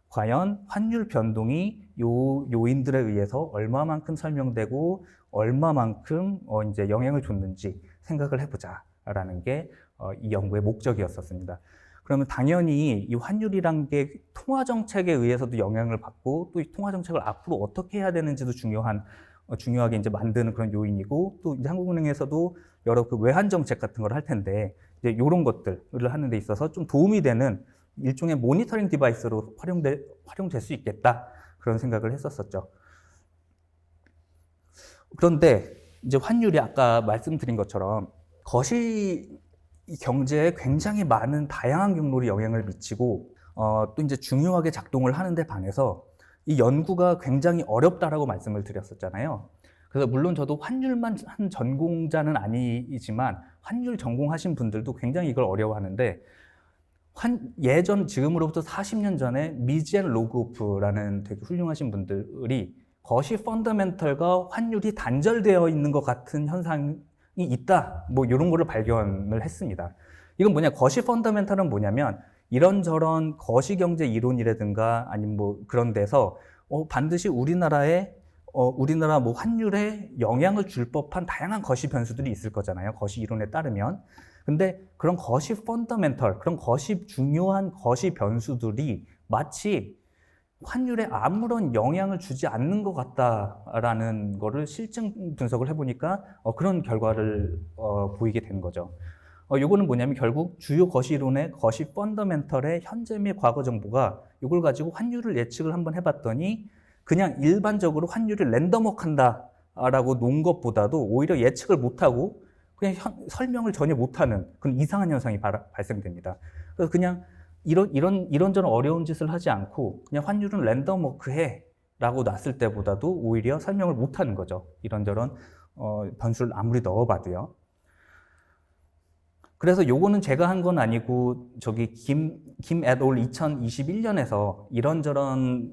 과연 환율 변동이 요인들에 의해서 얼마만큼 설명되고 얼마만큼 이제 영향을 줬는지 생각을 해보자라는 게 이 연구의 목적이었었습니다. 그러면 당연히 이 환율이란 게 통화 정책에 의해서도 영향을 받고 또 이 통화 정책을 앞으로 어떻게 해야 되는지도 중요하게 이제 만드는 그런 요인이고 또 이제 한국은행에서도 여러 그 외환 정책 같은 걸 할 텐데 이제 이런 것들을 하는 데 있어서 좀 도움이 되는 일종의 모니터링 디바이스로 활용될 수 있겠다 그런 생각을 했었었죠. 그런데 이제 환율이 아까 말씀드린 것처럼 거시 경제에 굉장히 많은 다양한 경로로 영향을 미치고 또 이제 중요하게 작동을 하는데 반해서 이 연구가 굉장히 어렵다라고 말씀을 드렸었잖아요. 그래서 물론 저도 환율만 한 전공자는 아니지만 환율 전공하신 분들도 굉장히 이걸 어려워하는데 지금으로부터 40년 전에 미젤 로그오프라는 되게 훌륭하신 분들이 거시 펀더멘털과 환율이 단절되어 있는 것 같은 현상이 있다. 뭐 이런 거를 발견을 했습니다. 이건 뭐냐? 거시 펀더멘털은 뭐냐면 이런저런 거시경제 이론이라든가 아니면 뭐 그런 데서 반드시 우리나라 뭐 환율에 영향을 줄 법한 다양한 거시 변수들이 있을 거잖아요. 거시 이론에 따르면. 근데 그런 거시 펀더멘털, 그런 중요한 거시 변수들이 마치 환율에 아무런 영향을 주지 않는 것 같다라는 거를 실증 분석을 해보니까 그런 결과를 보이게 된 거죠. 요거는 뭐냐면 결국 주요 거시 이론의 거시 펀더멘털의 현재 및 과거 정보가 이걸 가지고 환율을 예측을 한번 해봤더니 그냥 일반적으로 환율을 랜덤워크한다라고 놓은 것보다도 오히려 예측을 못하고 그냥 설명을 전혀 못하는 그런 이상한 현상이 발생됩니다. 그래서 그냥 이런저런 어려운 짓을 하지 않고 그냥 환율은 랜덤 워크해 라고 놨을 때보다도 오히려 설명을 못하는 거죠. 이런저런 변수를 아무리 넣어봐도요. 그래서 요거는 제가 한 건 아니고 저기 김 et al 2021년에서 이런저런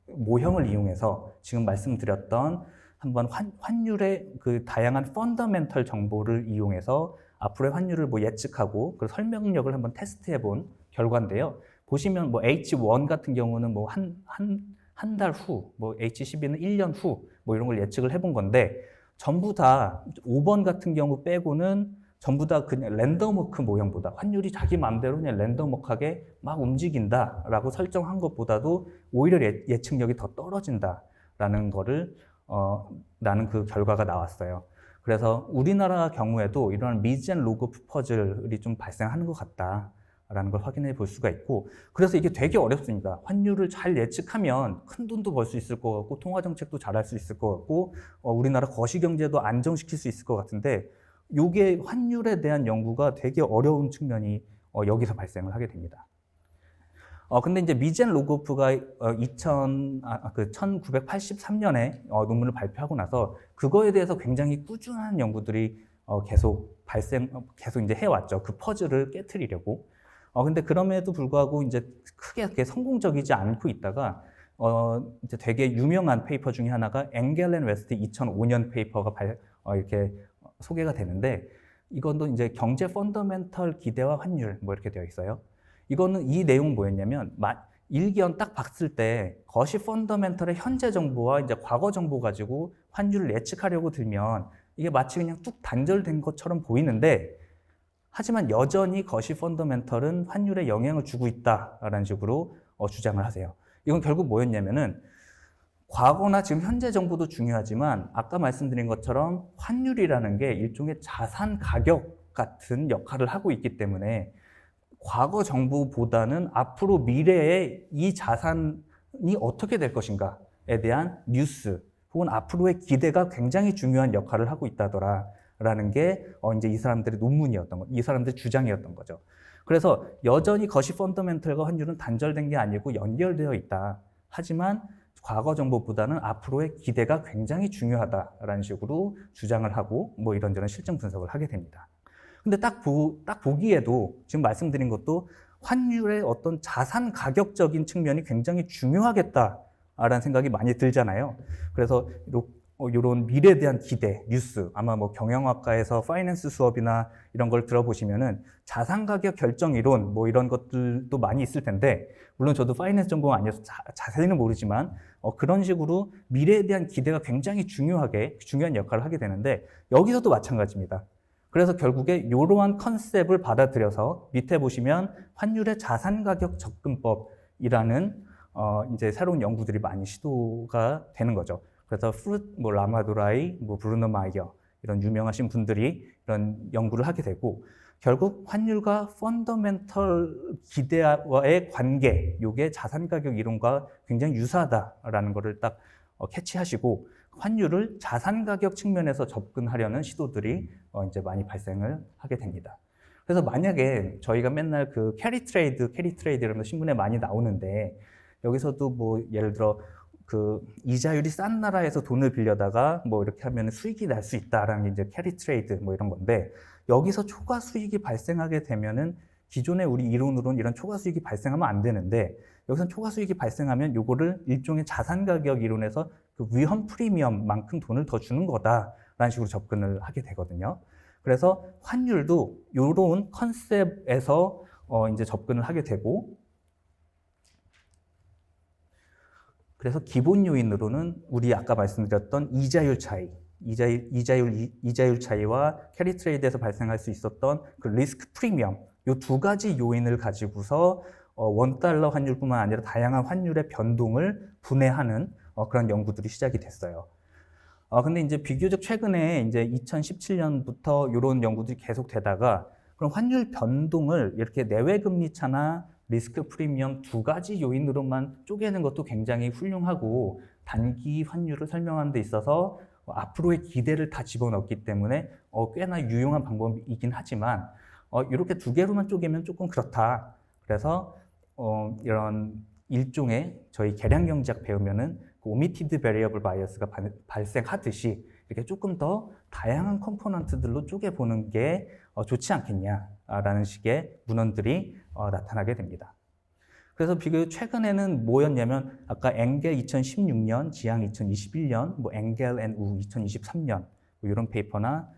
모형을 이용해서 지금 말씀드렸던 한번 환율의 그 다양한 펀더멘털 정보를 이용해서 앞으로의 환율을 뭐 예측하고 그 설명력을 한번 테스트해 본 결과인데요. 보시면 뭐 H1 같은 경우는 뭐 한 달 후, 뭐 H12는 1년 후, 뭐 이런 걸 예측을 해본 건데 전부 다 5번 같은 경우 빼고는 전부 다 그냥 랜덤워크 모형보다 환율이 자기 마음대로 그냥 랜덤워크하게 막 움직인다라고 설정한 것보다도 오히려 예측력이 더 떨어진다라는 거를 라는 그 결과가 나왔어요. 그래서 우리나라 경우에도 이런 미젠 로그프 퍼즐이 좀 발생하는 것 같다라는 걸 확인해 볼 수가 있고, 그래서 이게 되게 어렵습니다. 환율을 잘 예측하면 큰 돈도 벌 수 있을 것 같고 통화 정책도 잘할 수 있을 것 같고 우리나라 거시 경제도 안정시킬 수 있을 것 같은데, 요게 환율에 대한 연구가 되게 어려운 측면이 여기서 발생을 하게 됩니다. 근데 이제 미젠 로고프가 1983년에 논문을 발표하고 나서 그거에 대해서 굉장히 꾸준한 연구들이 계속 이제 해왔죠. 그 퍼즐을 깨트리려고. 근데 그럼에도 불구하고 이제 크게 그렇게 성공적이지 않고 있다가 이제 되게 유명한 페이퍼 중에 하나가 엥겔 앤 웨스트 2005년 페이퍼가 이렇게 소개가 되는데, 이건도 이제 경제 펀더멘털 기대와 환율 뭐 이렇게 되어 있어요. 이거는 이 내용은 뭐였냐면 일기원 딱 봤을 때 거시 펀더멘털의 현재 정보와 이제 과거 정보 가지고 환율을 예측하려고 들면 이게 마치 그냥 뚝 단절된 것처럼 보이는데, 하지만 여전히 거시 펀더멘털은 환율에 영향을 주고 있다라는 식으로 주장을 하세요. 이건 결국 뭐였냐면은 과거나 지금 현재 정보도 중요하지만 아까 말씀드린 것처럼 환율이라는 게 일종의 자산 가격 같은 역할을 하고 있기 때문에 과거 정보보다는 앞으로 미래에 이 자산이 어떻게 될 것인가에 대한 뉴스 혹은 앞으로의 기대가 굉장히 중요한 역할을 하고 있다더라라는 게 이제 이 사람들의 논문이었던 거, 이 사람들의 주장이었던 거죠. 그래서 여전히 거시 펀더멘털과 환율은 단절된 게 아니고 연결되어 있다. 하지만 과거 정보보다는 앞으로의 기대가 굉장히 중요하다라는 식으로 주장을 하고 뭐 이런저런 실증 분석을 하게 됩니다. 근데 딱 보기에도 지금 말씀드린 것도 환율의 어떤 자산 가격적인 측면이 굉장히 중요하겠다라는 생각이 많이 들잖아요. 그래서 이런 미래에 대한 기대, 뉴스, 아마 뭐 경영학과에서 파이낸스 수업이나 이런 걸 들어보시면은 자산 가격 결정 이론 뭐 이런 것들도 많이 있을 텐데, 물론 저도 파이낸스 전공 아니어서 자세히는 모르지만 그런 식으로 미래에 대한 기대가 굉장히 중요한 역할을 하게 되는데, 여기서도 마찬가지입니다. 그래서 결국에 이러한 컨셉을 받아들여서 밑에 보시면 환율의 자산 가격 접근법이라는 이제 새로운 연구들이 많이 시도가 되는 거죠. 그래서 뭐 라마도라이, 뭐 브루노 마이어 이런 유명하신 분들이 이런 연구를 하게 되고, 결국 환율과 펀더멘털 기대와의 관계, 이게 자산 가격 이론과 굉장히 유사하다라는 것을 딱 캐치하시고 환율을 자산 가격 측면에서 접근하려는 시도들이 이제 많이 발생을 하게 됩니다. 그래서 만약에 저희가 맨날 그 캐리 트레이드 이런 거 신문에 많이 나오는데, 여기서도 뭐 예를 들어 그 이자율이 싼 나라에서 돈을 빌려다가 뭐 이렇게 하면 수익이 날 수 있다라는 게 이제 캐리 트레이드 뭐 이런 건데, 여기서 초과 수익이 발생하게 되면은 기존의 우리 이론으로는 이런 초과 수익이 발생하면 안 되는데, 여기서 초과 수익이 발생하면 요거를 일종의 자산 가격 이론에서 그 위험 프리미엄만큼 돈을 더 주는 거다라는 식으로 접근을 하게 되거든요. 그래서 환율도 요런 컨셉에서 이제 접근을 하게 되고, 그래서 기본 요인으로는 우리 아까 말씀드렸던 이자율 차이와 캐리 트레이드에서 발생할 수 있었던 그 리스크 프리미엄, 요 두 가지 요인을 가지고서 $1 환율뿐만 아니라 다양한 환율의 변동을 분해하는 그런 연구들이 시작이 됐어요. 근데 이제 비교적 최근에 이제 2017년부터 이런 연구들이 계속 되다가 그럼 환율 변동을 이렇게 내외 금리 차나 리스크 프리미엄 두 가지 요인으로만 쪼개는 것도 굉장히 훌륭하고 단기 환율을 설명하는 데 있어서 앞으로의 기대를 다 집어넣기 때문에 꽤나 유용한 방법이긴 하지만 이렇게 두 개로만 쪼개면 조금 그렇다. 그래서 이런 일종의 저희 계량 경제학 배우면은 그 오미티드 베리어블 바이어스가 발생하듯이 이렇게 조금 더 다양한 컴포넌트들로 쪼개보는 게 좋지 않겠냐라는 식의 문헌들이 나타나게 됩니다. 그래서 최근에는 뭐였냐면 아까 engel 2016년, 지향 2021년, 뭐 engel and 우 2023년 뭐 이런 페이퍼나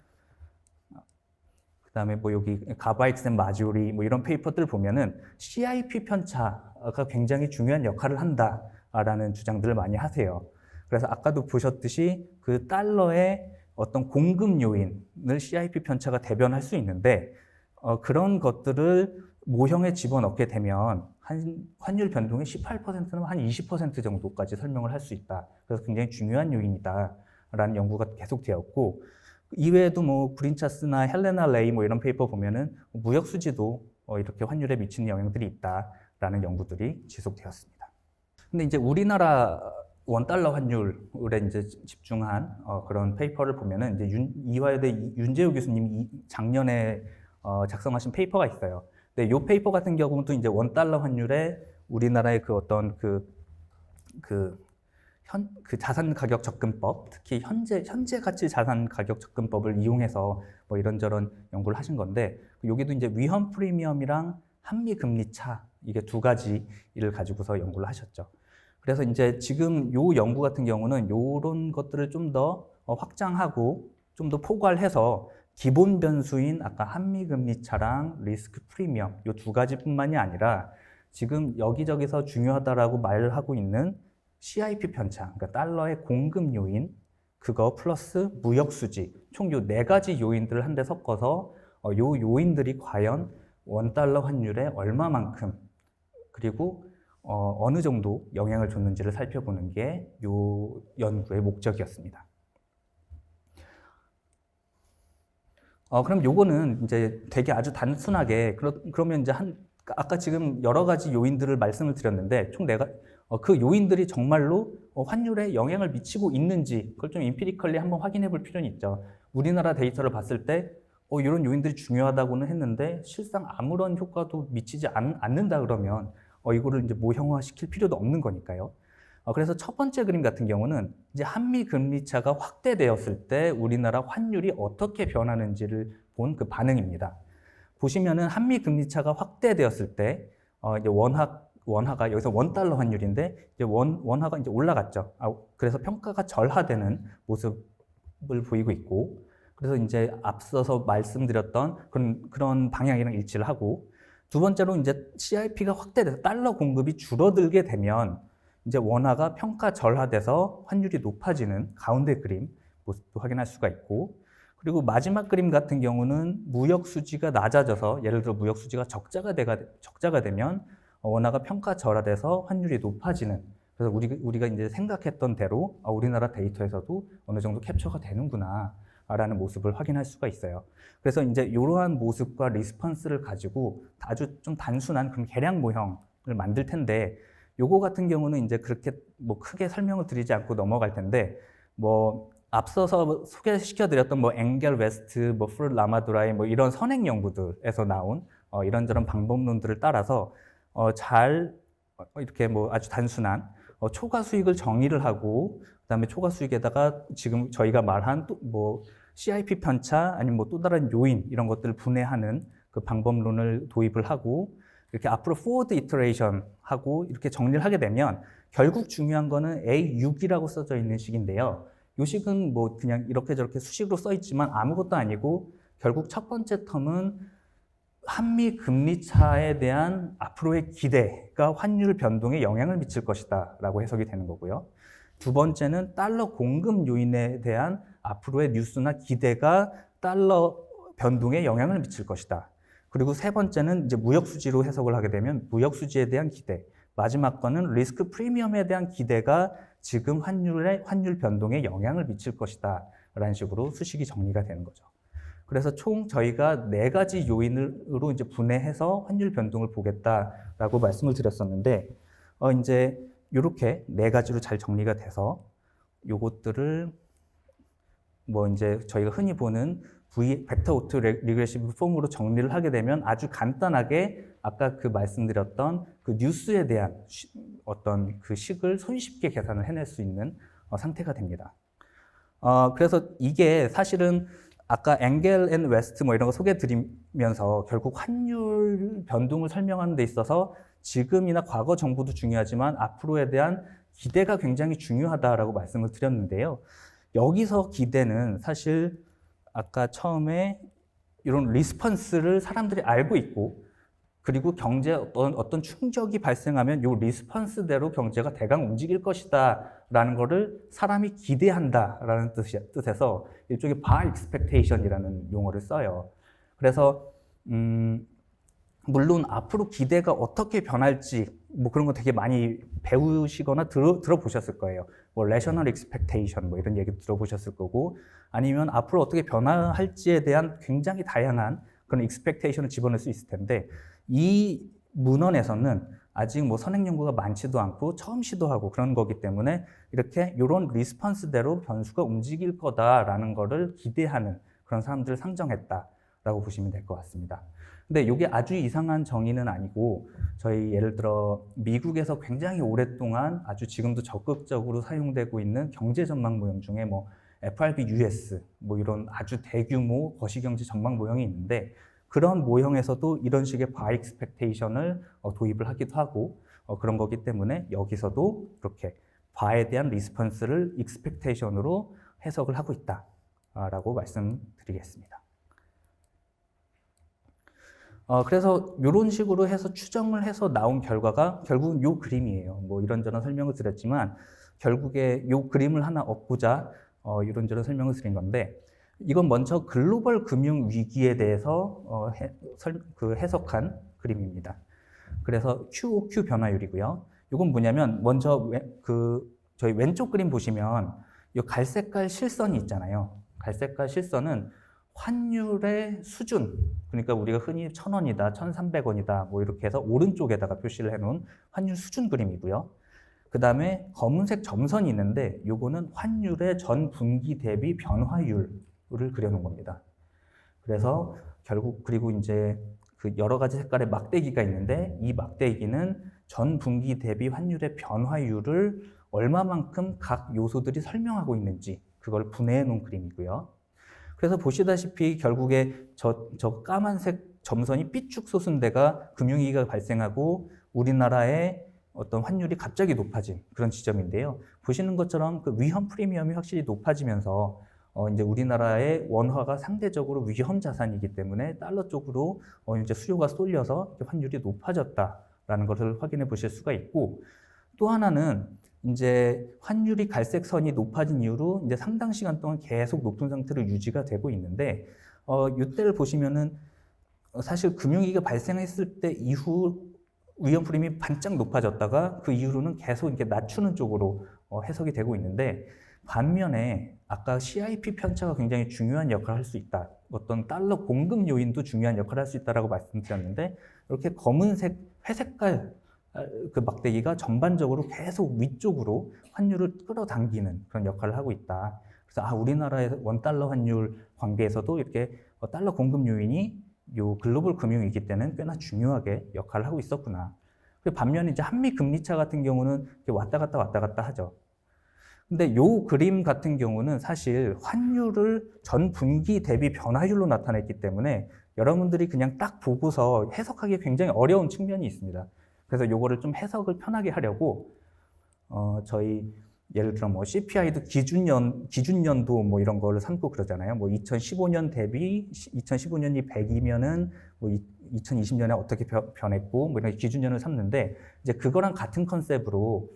그다음에 뭐 여기 가바익스 앤 마주리 뭐 이런 페이퍼들 보면은 CIP 편차가 굉장히 중요한 역할을 한다라는 주장들을 많이 하세요. 그래서 아까도 보셨듯이 그 달러의 어떤 공급 요인을 CIP 편차가 대변할 수 있는데 그런 것들을 모형에 집어넣게 되면 한 환율 변동의 18%는 한 20% 정도까지 설명을 할 수 있다. 그래서 굉장히 중요한 요인이다라는 연구가 계속 되었고 이외에도 뭐 브린차스나 헬레나 레이 뭐 이런 페이퍼 보면은 무역 수지도 이렇게 환율에 미치는 영향들이 있다라는 연구들이 지속되었습니다. 근데 이제 우리나라 원달러 환율에 이제 집중한 그런 페이퍼를 보면은 이제 이화여대 윤재우 교수님이 작년에 작성하신 페이퍼가 있어요. 근데 이 페이퍼 같은 경우는 또 이제 원달러 환율에 우리나라의 그 어떤 그 자산 가격 접근법, 특히 현재 가치 자산 가격 접근법을 이용해서 뭐 이런저런 연구를 하신 건데 여기도 이제 위험 프리미엄이랑 한미 금리 차 이게 두 가지를 가지고서 연구를 하셨죠. 그래서 이제 지금 요 연구 같은 경우는 요런 것들을 좀 더 확장하고 좀 더 포괄해서 기본 변수인 아까 한미 금리 차랑 리스크 프리미엄 요 두 가지뿐만이 아니라 지금 여기저기서 중요하다라고 말을 하고 있는 CIP 편차, 그러니까 달러의 공급 요인, 그거 플러스 무역 수지, 총 요 네 가지 요인들을 한데 섞어서 요 요인들이 과연 원달러 환율에 얼마만큼 그리고 어느 정도 영향을 줬는지를 살펴보는 게 요 연구의 목적이었습니다. 그럼 요거는 이제 되게 아주 단순하게 그러면 이제 아까 지금 여러 가지 요인들을 말씀을 드렸는데 총 그 요인들이 정말로 환율에 영향을 미치고 있는지 그걸 좀 임피리컬리 한번 확인해 볼 필요는 있죠. 우리나라 데이터를 봤을 때 이런 요인들이 중요하다고는 했는데 실상 아무런 효과도 미치지 않는다 그러면 이거를 이제 모형화 시킬 필요도 없는 거니까요. 그래서 첫 번째 그림 같은 경우는 이제 한미 금리 차가 확대되었을 때 우리나라 환율이 어떻게 변하는지를 본 그 반응입니다. 보시면은 한미 금리 차가 확대되었을 때 이제 원화가 여기서 원달러 환율인데 이제 원화가 이제 올라갔죠. 그래서 평가가 절하되는 모습을 보이고 있고 그래서 이제 앞서서 말씀드렸던 그런 방향이랑 일치를 하고 두 번째로 이제 CIP가 확대돼서 달러 공급이 줄어들게 되면 이제 원화가 평가 절하돼서 환율이 높아지는 가운데 그림 모습도 확인할 수가 있고 그리고 마지막 그림 같은 경우는 무역 수지가 낮아져서 예를 들어 무역 수지가 적자가 되면 원화가 평가 절하돼서 환율이 높아지는 그래서 우리가 이제 생각했던 대로 우리나라 데이터에서도 어느 정도 캡처가 되는구나 라는 모습을 확인할 수가 있어요. 그래서 이제 이러한 모습과 리스폰스를 가지고 아주 좀 단순한 그런 계량 모형을 만들 텐데 요거 같은 경우는 이제 그렇게 뭐 크게 설명을 드리지 않고 넘어갈 텐데 뭐 앞서서 소개시켜드렸던 뭐 엥겔 웨스트, 뭐 프룰 라마두라이 뭐 이런 선행 연구들에서 나온 이런저런 방법론들을 따라서 잘 이렇게 뭐 아주 단순한 초과 수익을 정의를 하고 그다음에 초과 수익에다가 지금 저희가 말한 뭐 CIP 편차 아니면 뭐 또 다른 요인 이런 것들을 분해하는 그 방법론을 도입을 하고 이렇게 앞으로 forward iteration 하고 이렇게 정리를 하게 되면 결국 중요한 거는 A6이라고 써져 있는 식인데요. 이 식은 뭐 그냥 이렇게 저렇게 수식으로 써 있지만 아무것도 아니고 결국 첫 번째 텀은 한미 금리 차에 대한 앞으로의 기대가 환율 변동에 영향을 미칠 것이다 라고 해석이 되는 거고요. 두 번째는 달러 공급 요인에 대한 앞으로의 뉴스나 기대가 달러 변동에 영향을 미칠 것이다. 그리고 세 번째는 이제 무역 수지로 해석을 하게 되면 무역 수지에 대한 기대. 마지막 거는 리스크 프리미엄에 대한 기대가 지금 환율 변동에 영향을 미칠 것이다. 라는 식으로 수식이 정리가 되는 거죠. 그래서 총 저희가 네 가지 요인으로 이제 분해해서 환율 변동을 보겠다라고 말씀을 드렸었는데, 이제 이렇게 네 가지로 잘 정리가 돼서 요것들을 뭐 이제 저희가 흔히 보는 벡터 오토 리그레시브 폼으로 정리를 하게 되면 아주 간단하게 아까 그 말씀드렸던 그 뉴스에 대한 어떤 그 식을 손쉽게 계산을 해낼 수 있는 상태가 됩니다. 그래서 이게 사실은 아까 앵겔 앤 웨스트 뭐 이런 거 소개해 드리면서 결국 환율 변동을 설명하는 데 있어서 지금이나 과거 정보도 중요하지만 앞으로에 대한 기대가 굉장히 중요하다라고 말씀을 드렸는데요. 여기서 기대는 사실 아까 처음에 이런 리스폰스를 사람들이 알고 있고 그리고 경제에 어떤 충격이 발생하면 이 리스폰스대로 경제가 대강 움직일 것이다 라는 거를 사람이 기대한다라는 뜻에서 일종의 bar expectation이라는 용어를 써요. 그래서 물론 앞으로 기대가 어떻게 변할지 뭐 그런 거 되게 많이 배우시거나 들어보셨을 거예요. 뭐 rational expectation 뭐 이런 얘기 들어보셨을 거고 아니면 앞으로 어떻게 변화할지에 대한 굉장히 다양한 그런 expectation을 집어넣을 수 있을 텐데 이 문헌에서는 아직 뭐 선행 연구가 많지도 않고 처음 시도하고 그런 거기 때문에 이렇게 이런 리스폰스대로 변수가 움직일 거다라는 거를 기대하는 그런 사람들을 상정했다라고 보시면 될 것 같습니다. 근데 이게 아주 이상한 정의는 아니고 저희 예를 들어 미국에서 굉장히 오랫동안 아주 지금도 적극적으로 사용되고 있는 경제 전망 모형 중에 뭐 FRB US 뭐 이런 아주 대규모 거시경제 전망 모형이 있는데 그런 모형에서도 이런 식의 bar expectation을 도입을 하기도 하고 그런 거기 때문에 여기서도 이렇게 bar에 대한 리스폰스를 expectation으로 해석을 하고 있다라고 말씀드리겠습니다. 그래서 이런 식으로 해서 추정을 해서 나온 결과가 결국은 이 그림이에요. 뭐 이런저런 설명을 드렸지만 결국에 이 그림을 하나 얻고자 이런저런 설명을 드린 건데 이건 먼저 글로벌 금융 위기에 대해서 해석한 그림입니다. 그래서 QOQ 변화율이고요. 이건 뭐냐면 먼저 저희 왼쪽 그림 보시면 이 갈색깔 실선이 있잖아요. 갈색깔 실선은 환율의 수준, 그러니까 우리가 흔히 1,000원이다, 1,300원이다, 뭐 이렇게 해서 오른쪽에다가 표시를 해놓은 환율 수준 그림이고요. 그 다음에 검은색 점선이 있는데 요거는 환율의 전 분기 대비 변화율을 그려놓은 겁니다. 그래서 결국 그리고 이제 그 여러 가지 색깔의 막대기가 있는데 이 막대기는 전 분기 대비 환율의 변화율을 얼마만큼 각 요소들이 설명하고 있는지 그걸 분해해 놓은 그림이고요. 그래서 보시다시피 결국에 저 까만색 점선이 삐쭉 솟은 데가 금융위기가 발생하고 우리나라의 어떤 환율이 갑자기 높아진 그런 지점인데요. 보시는 것처럼 그 위험 프리미엄이 확실히 높아지면서 이제 우리나라의 원화가 상대적으로 위험 자산이기 때문에 달러 쪽으로 이제 수요가 쏠려서 환율이 높아졌다라는 것을 확인해 보실 수가 있고 또 하나는 이제 환율이 갈색 선이 높아진 이후로 이제 상당 시간 동안 계속 높은 상태로 유지가 되고 있는데 이때를 보시면은 사실 금융위기가 발생했을 때 이후 위험 프리미엄이 반짝 높아졌다가 그 이후로는 계속 이렇게 낮추는 쪽으로 해석이 되고 있는데 반면에 아까 CIP 편차가 굉장히 중요한 역할을 할 수 있다. 어떤 달러 공급 요인도 중요한 역할을 할 수 있다라고 말씀드렸는데 이렇게 검은색 회색깔 그 막대기가 전반적으로 계속 위쪽으로 환율을 끌어당기는 그런 역할을 하고 있다. 그래서 우리나라의 원달러 환율 관계에서도 이렇게 달러 공급 요인이 요 글로벌 금융위기 때는 꽤나 중요하게 역할을 하고 있었구나. 반면에 이제 한미 금리차 같은 경우는 왔다 갔다 하죠. 근데 요 그림 같은 경우는 사실 환율을 전 분기 대비 변화율로 나타냈기 때문에 여러분들이 그냥 딱 보고서 해석하기 굉장히 어려운 측면이 있습니다. 그래서 요거를 좀 해석을 편하게 하려고 저희 예를 들어 뭐 CPI도 기준연도 뭐 이런 거를 삼고 그러잖아요. 뭐 2015년 대비 2015년이 100이면은 뭐 2020년에 어떻게 변했고 뭐 이런 기준연을 삼는데 이제 그거랑 같은 컨셉으로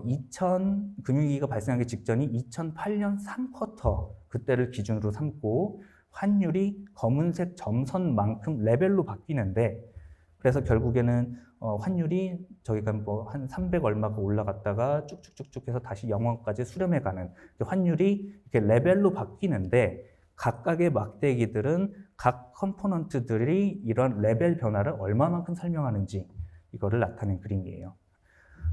2000 금융위기가 발생하기 직전이 2008년 3쿼터 그때를 기준으로 삼고 환율이 검은색 점선만큼 레벨로 바뀌는데 그래서 결국에는 환율이 저희가 뭐 한 300 얼마가 올라갔다가 쭉쭉쭉쭉 해서 다시 0원까지 수렴해가는 환율이 이렇게 레벨로 바뀌는데 각각의 막대기들은 각 컴포넌트들이 이런 레벨 변화를 얼마만큼 설명하는지 이거를 나타낸 그림이에요.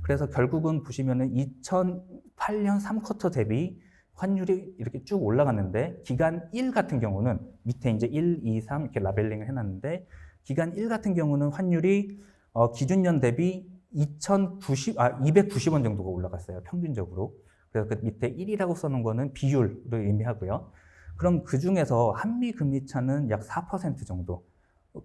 그래서 결국은 보시면은 2008년 3쿼터 대비 환율이 이렇게 쭉 올라갔는데 기간 1 같은 경우는 밑에 이제 1, 2, 3 이렇게 라벨링을 해놨는데 기간 1 같은 경우는 환율이 기준년 대비 290원 정도가 올라갔어요. 평균적으로. 그래서 그 밑에 1이라고 써놓은 거는 비율을 의미하고요. 그럼 그 중에서 한미 금리 차는 약 4% 정도,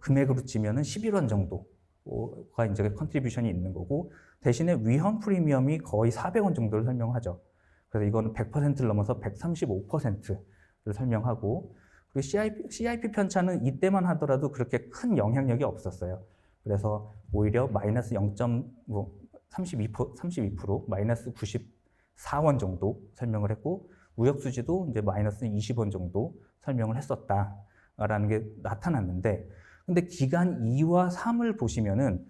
금액으로 치면은 11원 정도가 이제 컨트리뷰션이 있는 거고, 대신에 위험 프리미엄이 거의 400원 정도를 설명하죠. 그래서 이거는 100%를 넘어서 135%를 설명하고, 그리고 CIP 편차는 이때만 하더라도 그렇게 큰 영향력이 없었어요. 그래서 오히려 마이너스 0.32%, 마이너스 94원 정도 설명을 했고, 무역수지도 이제 마이너스 20원 정도 설명을 했었다라는 게 나타났는데, 근데 기간 2와 3을 보시면은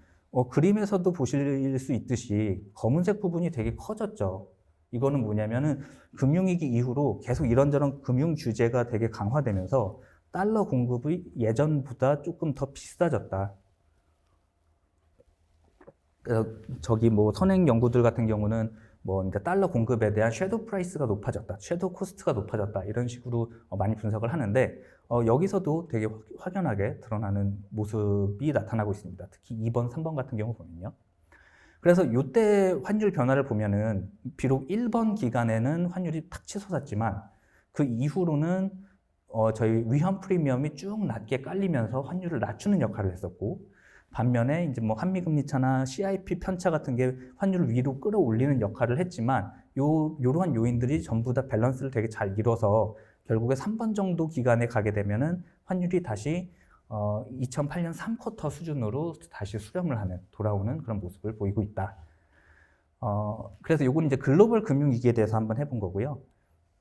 그림에서도 보실 수 있듯이 검은색 부분이 되게 커졌죠. 이거는 뭐냐면은 금융위기 이후로 계속 이런저런 금융 규제가 되게 강화되면서 달러 공급이 예전보다 조금 더 비싸졌다. 저기 뭐 선행 연구들 같은 경우는 뭐 이제 달러 공급에 대한 섀도우 프라이스가 높아졌다, 섀도우 코스트가 높아졌다 이런 식으로 많이 분석을 하는데 여기서도 되게 확연하게 드러나는 모습이 나타나고 있습니다. 특히 2번, 3번 같은 경우 보면요. 그래서 이때 환율 변화를 보면은 비록 1번 기간에는 환율이 탁 치솟았지만 그 이후로는 저희 위험 프리미엄이 쭉 낮게 깔리면서 환율을 낮추는 역할을 했었고, 반면에 이제 뭐 한미금리 차나 CIP 편차 같은 게 환율을 위로 끌어올리는 역할을 했지만 요러한 요인들이 전부 다 밸런스를 되게 잘 이뤄서 결국에 3번 정도 기간에 가게 되면은 환율이 다시 2008년 3쿼터 수준으로 다시 수렴을 하는, 돌아오는 그런 모습을 보이고 있다. 그래서 요건 이제 글로벌 금융위기에 대해서 한번 해본 거고요.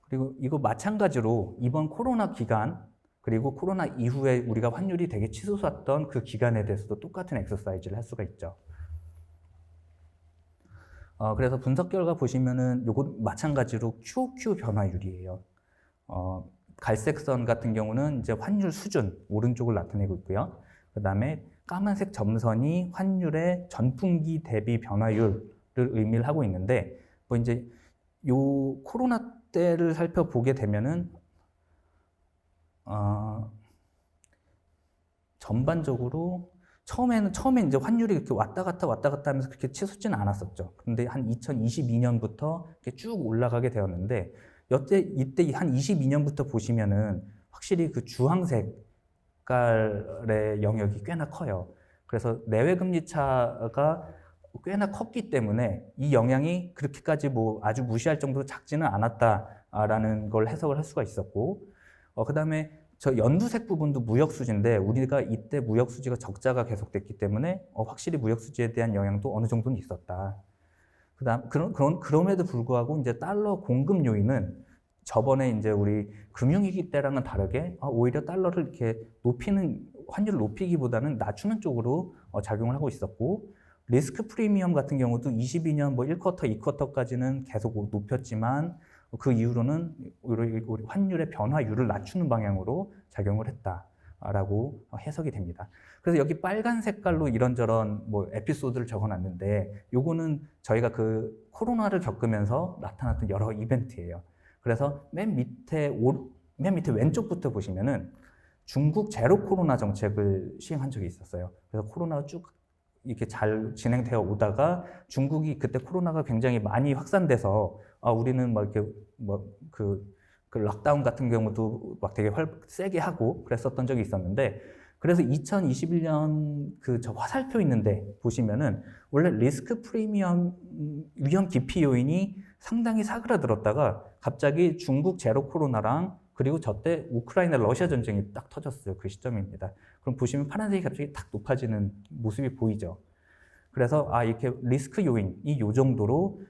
그리고 이거 마찬가지로 이번 코로나 기간, 그리고 코로나 이후에 우리가 환율이 되게 치솟았던 그 기간에 대해서도 똑같은 엑서사이즈를 할 수가 있죠. 그래서 분석 결과 보시면은 요거 마찬가지로 QOQ 변화율이에요. 갈색 선 같은 경우는 이제 환율 수준, 오른쪽을 나타내고 있고요. 그 다음에 까만색 점선이 환율의 전분기 대비 변화율을 의미를 하고 있는데, 뭐 이제 요 코로나 때를 살펴보게 되면은 전반적으로 처음에 이제 환율이 이렇게 왔다 갔다 하면서 그렇게 치솟지는 않았었죠. 근데 한 2022년부터 이렇게 쭉 올라가게 되었는데, 이때 한 22년부터 보시면은 확실히 그 주황색깔의 영역이 꽤나 커요. 그래서 내외 금리 차가 꽤나 컸기 때문에 이 영향이 그렇게까지 뭐 아주 무시할 정도로 작지는 않았다라는 걸 해석을 할 수가 있었고, 그 다음에 저 연두색 부분도 무역수지인데 우리가 이때 무역수지가 적자가 계속됐기 때문에 확실히 무역수지에 대한 영향도 어느 정도는 있었다. 그럼에도 불구하고 이제 달러 공급 요인은 저번에 이제 우리 금융위기 때랑은 다르게 오히려 달러를 이렇게 환율을 높이기보다는 낮추는 쪽으로 작용을 하고 있었고, 리스크 프리미엄 같은 경우도 22년 뭐 1쿼터, 2쿼터까지는 계속 높였지만 그 이후로는 우리 환율의 변화율을 낮추는 방향으로 작용을 했다라고 해석이 됩니다. 그래서 여기 빨간 색깔로 이런저런 뭐 에피소드를 적어놨는데, 요거는 저희가 그 코로나를 겪으면서 나타났던 여러 이벤트예요. 그래서 맨 밑에 왼쪽부터 보시면은 중국 제로 코로나 정책을 시행한 적이 있었어요. 그래서 코로나가 쭉 이렇게 잘 진행되어 오다가 중국이 그때 코로나가 굉장히 많이 확산돼서 우리는 막 이렇게 그 락다운 같은 경우도 막 되게 세게 하고 그랬었던 적이 있었는데, 그래서 2021년 저 화살표 있는데 보시면은 원래 리스크 프리미엄 위험 기피 요인이 상당히 사그라들었다가 갑자기 중국 제로 코로나랑 그리고 저때 우크라이나 러시아 전쟁이 딱 터졌어요. 그 시점입니다. 그럼 보시면 파란색이 갑자기 탁 높아지는 모습이 보이죠. 그래서 이렇게 리스크 요인이 요 정도로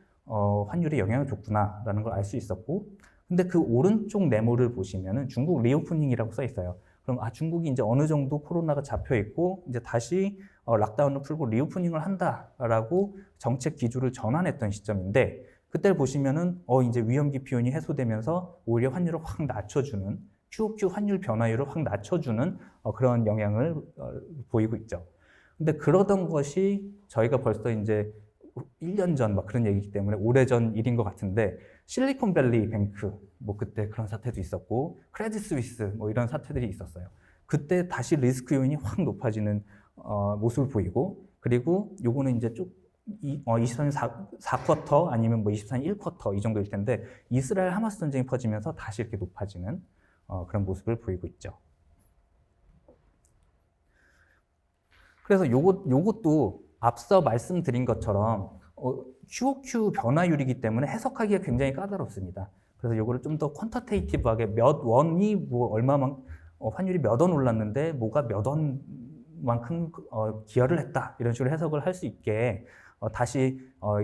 환율에 영향을 줬구나라는 걸 알 수 있었고, 근데 그 오른쪽 네모를 보시면은 중국 리오프닝이라고 써 있어요. 그럼 중국이 이제 어느 정도 코로나가 잡혀 있고 이제 다시 락다운을 풀고 리오프닝을 한다라고 정책 기조를 전환했던 시점인데, 그때 보시면은 이제 위험 기피 요인이 해소되면서 오히려 환율을 확 낮춰주는, QOQ 환율 변화율을 확 낮춰주는 그런 영향을 보이고 있죠. 근데 그러던 것이 저희가 벌써 이제 1년 전 막 그런 얘기이기 때문에 오래전 일인 것 같은데, 실리콘밸리 뱅크, 뭐 그때 그런 사태도 있었고, 크레딧 스위스, 뭐 이런 사태들이 있었어요. 그때 다시 리스크 요인이 확 높아지는 모습을 보이고, 그리고 요거는 이제 쭉 23년 4쿼터 아니면 뭐 24년 1쿼터 이 정도일 텐데, 이스라엘 하마스 전쟁이 퍼지면서 다시 이렇게 높아지는 그런 모습을 보이고 있죠. 그래서 요것도 앞서 말씀드린 것처럼 QOQ 변화율이기 때문에 해석하기가 굉장히 까다롭습니다. 그래서 요거를 좀 더 퀀터테이티브하게 몇 원이 뭐 얼마만 환율이 몇 원 올랐는데 뭐가 몇 원만큼 기여를 했다 이런 식으로 해석을 할 수 있게 다시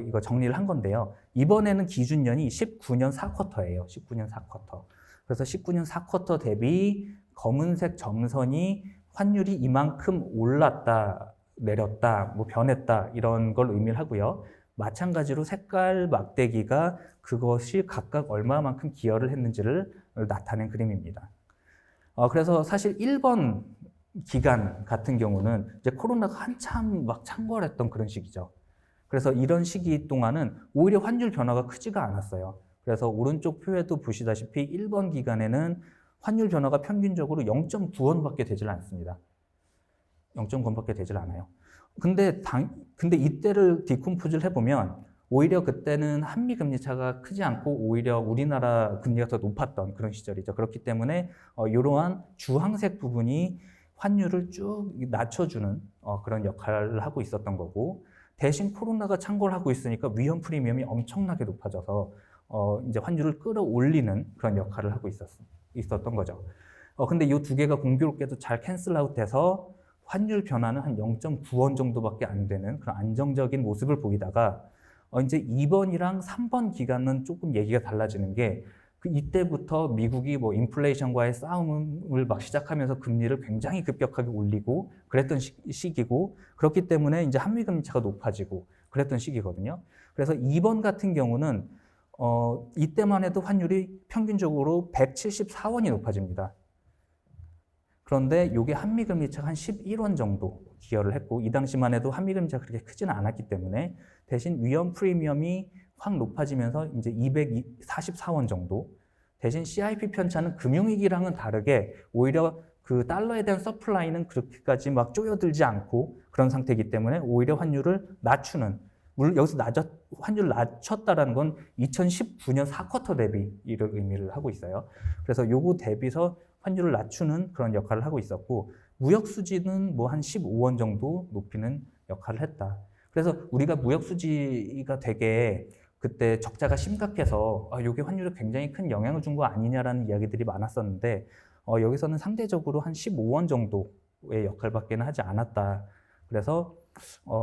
이거 정리를 한 건데요. 이번에는 기준년이 19년 4쿼터예요. 19년 4쿼터. 그래서 19년 4쿼터 대비 검은색 점선이 환율이 이만큼 올랐다, 내렸다, 뭐 변했다 이런 걸 의미를 하고요. 마찬가지로 색깔 막대기가 그것이 각각 얼마만큼 기여를 했는지를 나타낸 그림입니다. 그래서 사실 1번 기간 같은 경우는 이제 코로나가 한참 막 창궐했던 그런 시기죠. 그래서 이런 시기 동안은 오히려 환율 변화가 크지가 않았어요. 그래서 오른쪽 표에도 보시다시피 1번 기간에는 환율 변화가 평균적으로 0.9원밖에 되질 않습니다. 0.9원밖에 되질 않아요. 근데 이때를 디컴포즈를 해보면 오히려 그때는 한미 금리 차가 크지 않고 오히려 우리나라 금리가 더 높았던 그런 시절이죠. 그렇기 때문에 이러한 주황색 부분이 환율을 쭉 낮춰주는 그런 역할을 하고 있었던 거고, 대신 코로나가 창궐하고 있으니까 위험 프리미엄이 엄청나게 높아져서 이제 환율을 끌어올리는 그런 역할을 하고 있었던 거죠. 근데 이 두 개가 공교롭게도 잘 캔슬아웃돼서 환율 변화는 한 0.9원 정도밖에 안 되는 그런 안정적인 모습을 보이다가 이제 2번이랑 3번 기간은 조금 얘기가 달라지는 게 이때부터 미국이 뭐 인플레이션과의 싸움을 막 시작하면서 금리를 굉장히 급격하게 올리고 그랬던 시기고, 그렇기 때문에 이제 한미 금리 차가 높아지고 그랬던 시기거든요. 그래서 2번 같은 경우는 이때만 해도 환율이 평균적으로 174원이 높아집니다. 그런데 이게 한미 금리 차가 한 11원 정도 기여를 했고, 이 당시만 해도 한미 금리 차가 그렇게 크지는 않았기 때문에 대신 위험 프리미엄이 확 높아지면서 이제 244원 정도, 대신 CIP 편차는 금융위기랑은 다르게 오히려 그 달러에 대한 서플라이는 그렇게까지 막 쪼여들지 않고 그런 상태이기 때문에 오히려 환율을 낮추는, 물론 여기서 환율을 낮췄다라는 건 2019년 4쿼터 대비를 의미를 하고 있어요. 그래서 요거 대비서 환율을 낮추는 그런 역할을 하고 있었고, 무역 수지는 뭐 한 15원 정도 높이는 역할을 했다. 그래서 우리가 무역 수지가 되게 그때 적자가 심각해서 이게 환율에 굉장히 큰 영향을 준 거 아니냐라는 이야기들이 많았었는데, 여기서는 상대적으로 한 15원 정도의 역할밖에는 하지 않았다. 그래서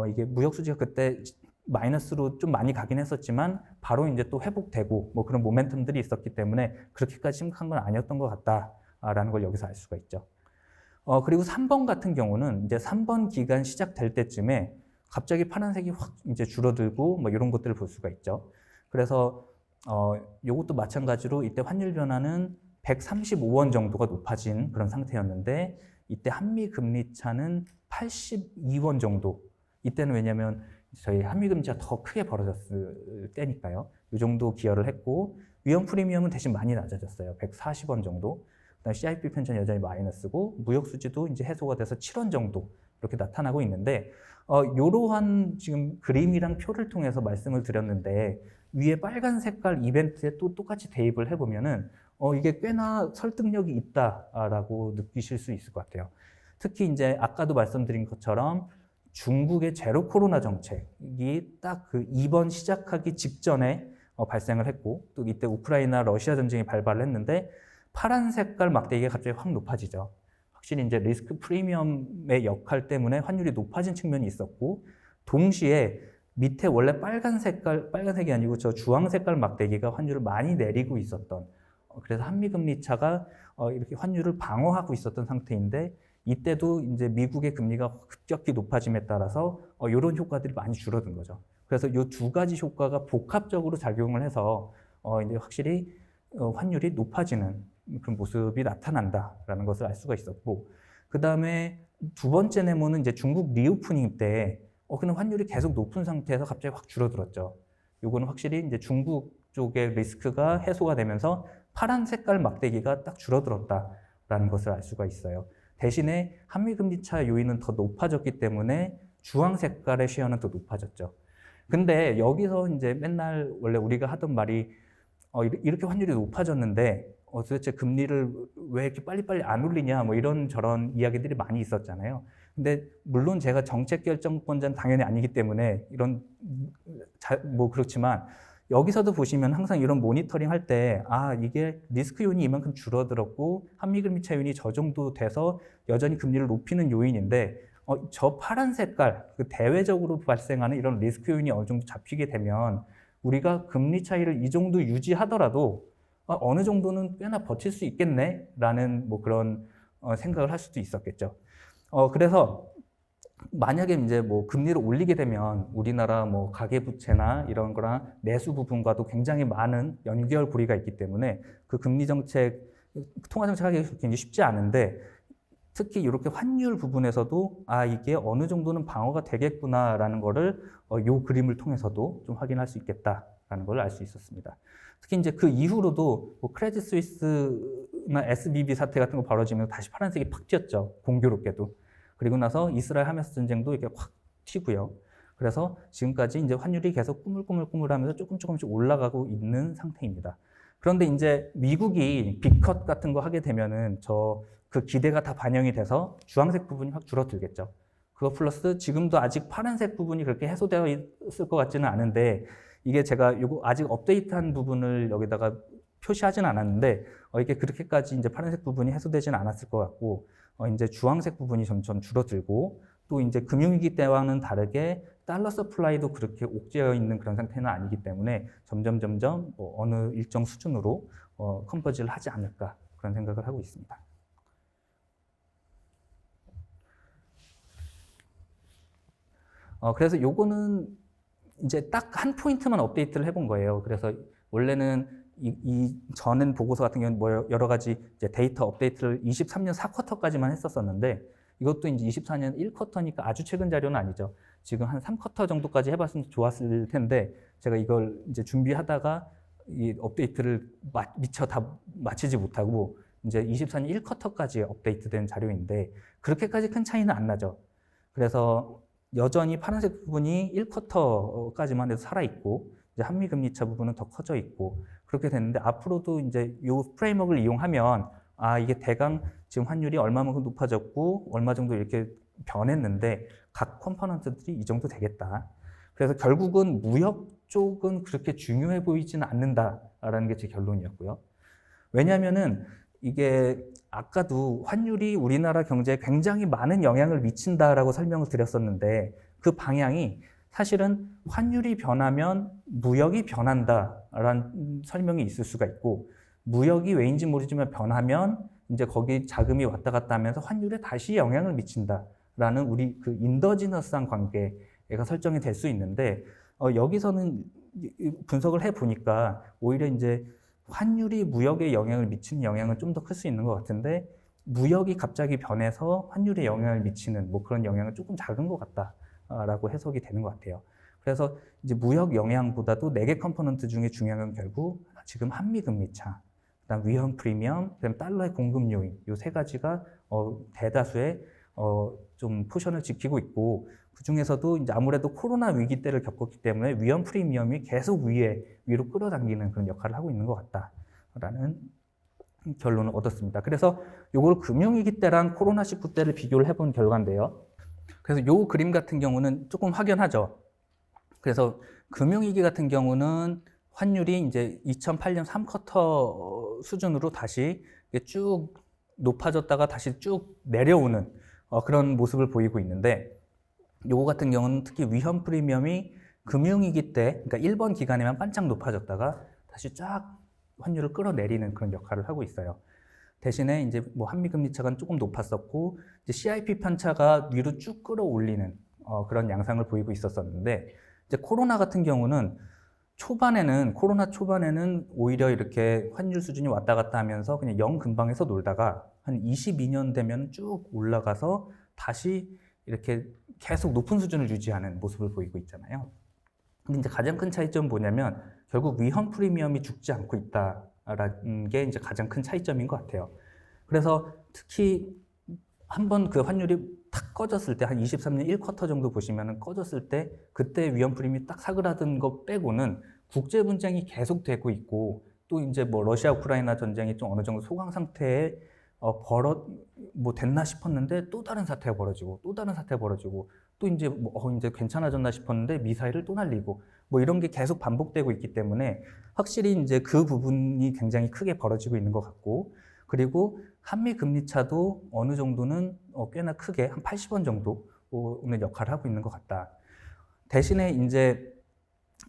이게 무역 수지가 그때 마이너스로 좀 많이 가긴 했었지만 바로 이제 또 회복되고 뭐 그런 모멘텀들이 있었기 때문에 그렇게까지 심각한 건 아니었던 것 같다라는 걸 여기서 알 수가 있죠. 그리고 3번 같은 경우는 이제 3번 기간 시작될 때쯤에 갑자기 파란색이 확 이제 줄어들고 뭐 이런 것들을 볼 수가 있죠. 그래서 이것도 마찬가지로 이때 환율 변화는 135원 정도가 높아진 그런 상태였는데, 이때 한미 금리 차는 82원 정도. 이때는 왜냐하면 저희 한미 금리가 더 크게 벌어졌을 때니까요. 이 정도 기여를 했고, 위험 프리미엄은 대신 많이 낮아졌어요. 140원 정도. 그다음 CIP 편차는 여전히 마이너스고, 무역 수지도 이제 해소가 돼서 7원 정도 이렇게 나타나고 있는데, 이러한 지금 그림이랑 표를 통해서 말씀을 드렸는데, 위에 빨간 색깔 이벤트에 또 똑같이 대입을 해보면은 이게 꽤나 설득력이 있다라고 느끼실 수 있을 것 같아요. 특히 이제 아까도 말씀드린 것처럼 중국의 제로 코로나 정책이 딱 그 이번 시작하기 직전에 발생을 했고, 또 이때 우크라이나 러시아 전쟁이 발발을 했는데 파란 색깔 막대기가 갑자기 확 높아지죠. 확실히 이제 리스크 프리미엄의 역할 때문에 환율이 높아진 측면이 있었고, 동시에 밑에 원래 빨간색이 아니고 저 주황 색깔 막대기가 환율을 많이 내리고 있었던, 그래서 한미 금리 차가 이렇게 환율을 방어하고 있었던 상태인데, 이때도 이제 미국의 금리가 급격히 높아짐에 따라서 이런 효과들이 많이 줄어든 거죠. 그래서 이 두 가지 효과가 복합적으로 작용을 해서 이제 확실히 환율이 높아지는 그런 모습이 나타난다라는 것을 알 수가 있었고, 그 다음에 두 번째 네모는 이제 중국 리오프닝 때 그냥 환율이 계속 높은 상태에서 갑자기 확 줄어들었죠. 요거는 확실히 이제 중국 쪽의 리스크가 해소가 되면서 파란 색깔 막대기가 딱 줄어들었다라는 것을 알 수가 있어요. 대신에 한미금리차 요인은 더 높아졌기 때문에 주황 색깔의 쉐어는 더 높아졌죠. 근데 여기서 이제 맨날 원래 우리가 하던 말이 이렇게 환율이 높아졌는데 도대체 금리를 왜 이렇게 빨리빨리 안 올리냐 뭐 이런 저런 이야기들이 많이 있었잖아요. 근데 물론 제가 정책 결정권자는 당연히 아니기 때문에 뭐 그렇지만 여기서도 보시면 항상 이런 모니터링 할 때 이게 리스크 요인이 이만큼 줄어들었고 한미금리차 요인이 저 정도 돼서 여전히 금리를 높이는 요인인데 저 파란 색깔 그 대외적으로 발생하는 이런 리스크 요인이 어느 정도 잡히게 되면 우리가 금리 차이를 이 정도 유지하더라도 어느 정도는 꽤나 버틸 수 있겠네라는 뭐 그런 생각을 할 수도 있었겠죠. 그래서 만약에 이제 뭐 금리를 올리게 되면 우리나라 뭐 가계부채나 이런 거랑 내수 부분과도 굉장히 많은 연결고리가 있기 때문에 그 금리 정책, 통화 정책 하기 굉장히 쉽지 않은데 특히 이렇게 환율 부분에서도 이게 어느 정도는 방어가 되겠구나라는 거를 요 그림을 통해서도 좀 확인할 수 있겠다라는 걸 알 수 있었습니다. 특히 이제 그 이후로도 뭐 크레딧 스위스나 SBB 사태 같은 거 벌어지면서 다시 파란색이 팍 튀었죠. 공교롭게도. 그리고 나서 이스라엘 하마스 전쟁도 이렇게 확 튀고요. 그래서 지금까지 이제 환율이 계속 꾸물꾸물하면서 조금씩 올라가고 있는 상태입니다. 그런데 이제 미국이 빅컷 같은 거 하게 되면은 그 기대가 다 반영이 돼서 주황색 부분이 확 줄어들겠죠. 그거 플러스 지금도 아직 파란색 부분이 그렇게 해소되어 있을 것 같지는 않은데 이게 제가 요거 아직 업데이트한 부분을 여기다가 표시하진 않았는데 이게 그렇게까지 이제 파란색 부분이 해소되지는 않았을 것 같고 이제 주황색 부분이 점점 줄어들고 또 이제 금융위기 때와는 다르게 달러 서플라이도 그렇게 옥죄어 있는 그런 상태는 아니기 때문에 점점 뭐 어느 일정 수준으로 컨버지를 하지 않을까 그런 생각을 하고 있습니다. 그래서 요거는 이제 딱 한 포인트만 업데이트를 해본 거예요. 그래서 원래는 이 전엔 보고서 같은 경우는 뭐 여러 가지 이제 데이터 업데이트를 23년 4쿼터까지만 했었었는데 이것도 이제 24년 1쿼터니까 아주 최근 자료는 아니죠. 지금 한 3쿼터 정도까지 해봤으면 좋았을 텐데 제가 이걸 이제 준비하다가 이 업데이트를 미처 다 마치지 못하고 이제 24년 1쿼터까지 업데이트된 자료인데 그렇게까지 큰 차이는 안 나죠. 그래서 여전히 파란색 부분이 1쿼터까지만 해도 살아있고 이제 한미금리차 부분은 더 커져 있고 그렇게 됐는데 앞으로도 이제 이 프레임워크를 이용하면 이게 대강 지금 환율이 얼마만큼 높아졌고 얼마 정도 이렇게 변했는데 각 컴포넌트들이 이 정도 되겠다. 그래서 결국은 무역 쪽은 그렇게 중요해 보이지는 않는다라는 게 제 결론이었고요. 왜냐하면은 이게 아까도 환율이 우리나라 경제에 굉장히 많은 영향을 미친다라고 설명을 드렸었는데 그 방향이 사실은 환율이 변하면 무역이 변한다라는 설명이 있을 수가 있고 무역이 왜인지 모르지만 변하면 이제 거기 자금이 왔다 갔다 하면서 환율에 다시 영향을 미친다라는 우리 그 인더지너스한 관계가 설정이 될 수 있는데 여기서는 분석을 해보니까 오히려 이제 환율이 무역에 영향을 미치는 영향은 좀 더 클 수 있는 것 같은데 무역이 갑자기 변해서 환율에 영향을 미치는 뭐 그런 영향은 조금 작은 것 같다라고 해석이 되는 것 같아요. 그래서 이제 무역 영향보다도 4개 컴포넌트 중에 중요한 건 결국 지금 한미금리차, 그다음 위험 프리미엄, 그다음 달러의 공급 요인 이 3가지가 대다수의 좀 포션을 지키고 있고 그 중에서도 이제 아무래도 코로나 위기 때를 겪었기 때문에 위험 프리미엄이 계속 위로 끌어당기는 그런 역할을 하고 있는 것 같다라는 결론을 얻었습니다. 그래서 이걸 금융위기 때랑 코로나19 때를 비교를 해본 결과인데요. 그래서 이 그림 같은 경우는 조금 확연하죠. 그래서 금융위기 같은 경우는 환율이 이제 2008년 3쿼터 수준으로 다시 쭉 높아졌다가 다시 쭉 내려오는 그런 모습을 보이고 있는데 요거 같은 경우는 특히 위험 프리미엄이 금융위기 때, 그러니까 1번 기간에만 반짝 높아졌다가 다시 쫙 환율을 끌어내리는 그런 역할을 하고 있어요. 대신에 이제 뭐 한미금리차가 조금 높았었고 이제 CIP 편차가 위로 쭉 끌어올리는 그런 양상을 보이고 있었는데 이제 코로나 같은 경우는 코로나 초반에는 오히려 이렇게 환율 수준이 왔다 갔다 하면서 그냥 0 근방에서 놀다가 한 22년 되면 쭉 올라가서 다시 이렇게 계속 높은 수준을 유지하는 모습을 보이고 있잖아요. 근데 이제 가장 큰 차이점은 뭐냐면 결국 위험 프리미엄이 죽지 않고 있다라는 게 이제 가장 큰 차이점인 것 같아요. 그래서 특히 한번 그 환율이 탁 꺼졌을 때 한 23년 1쿼터 정도 보시면은 꺼졌을 때 그때 위험 프리미엄이 딱 사그라든 거 빼고는 국제 분쟁이 계속되고 있고 또 이제 뭐 러시아 우크라이나 전쟁이 좀 어느 정도 소강 상태에 됐나 싶었는데 또 다른 사태가 벌어지고 또 다른 사태가 벌어지고 또 이제 이제 괜찮아졌나 싶었는데 미사일을 또 날리고 뭐 이런 게 계속 반복되고 있기 때문에 확실히 이제 그 부분이 굉장히 크게 벌어지고 있는 것 같고 그리고 한미 금리 차도 어느 정도는 꽤나 크게 한 80원 정도는 역할을 하고 있는 것 같다. 대신에 이제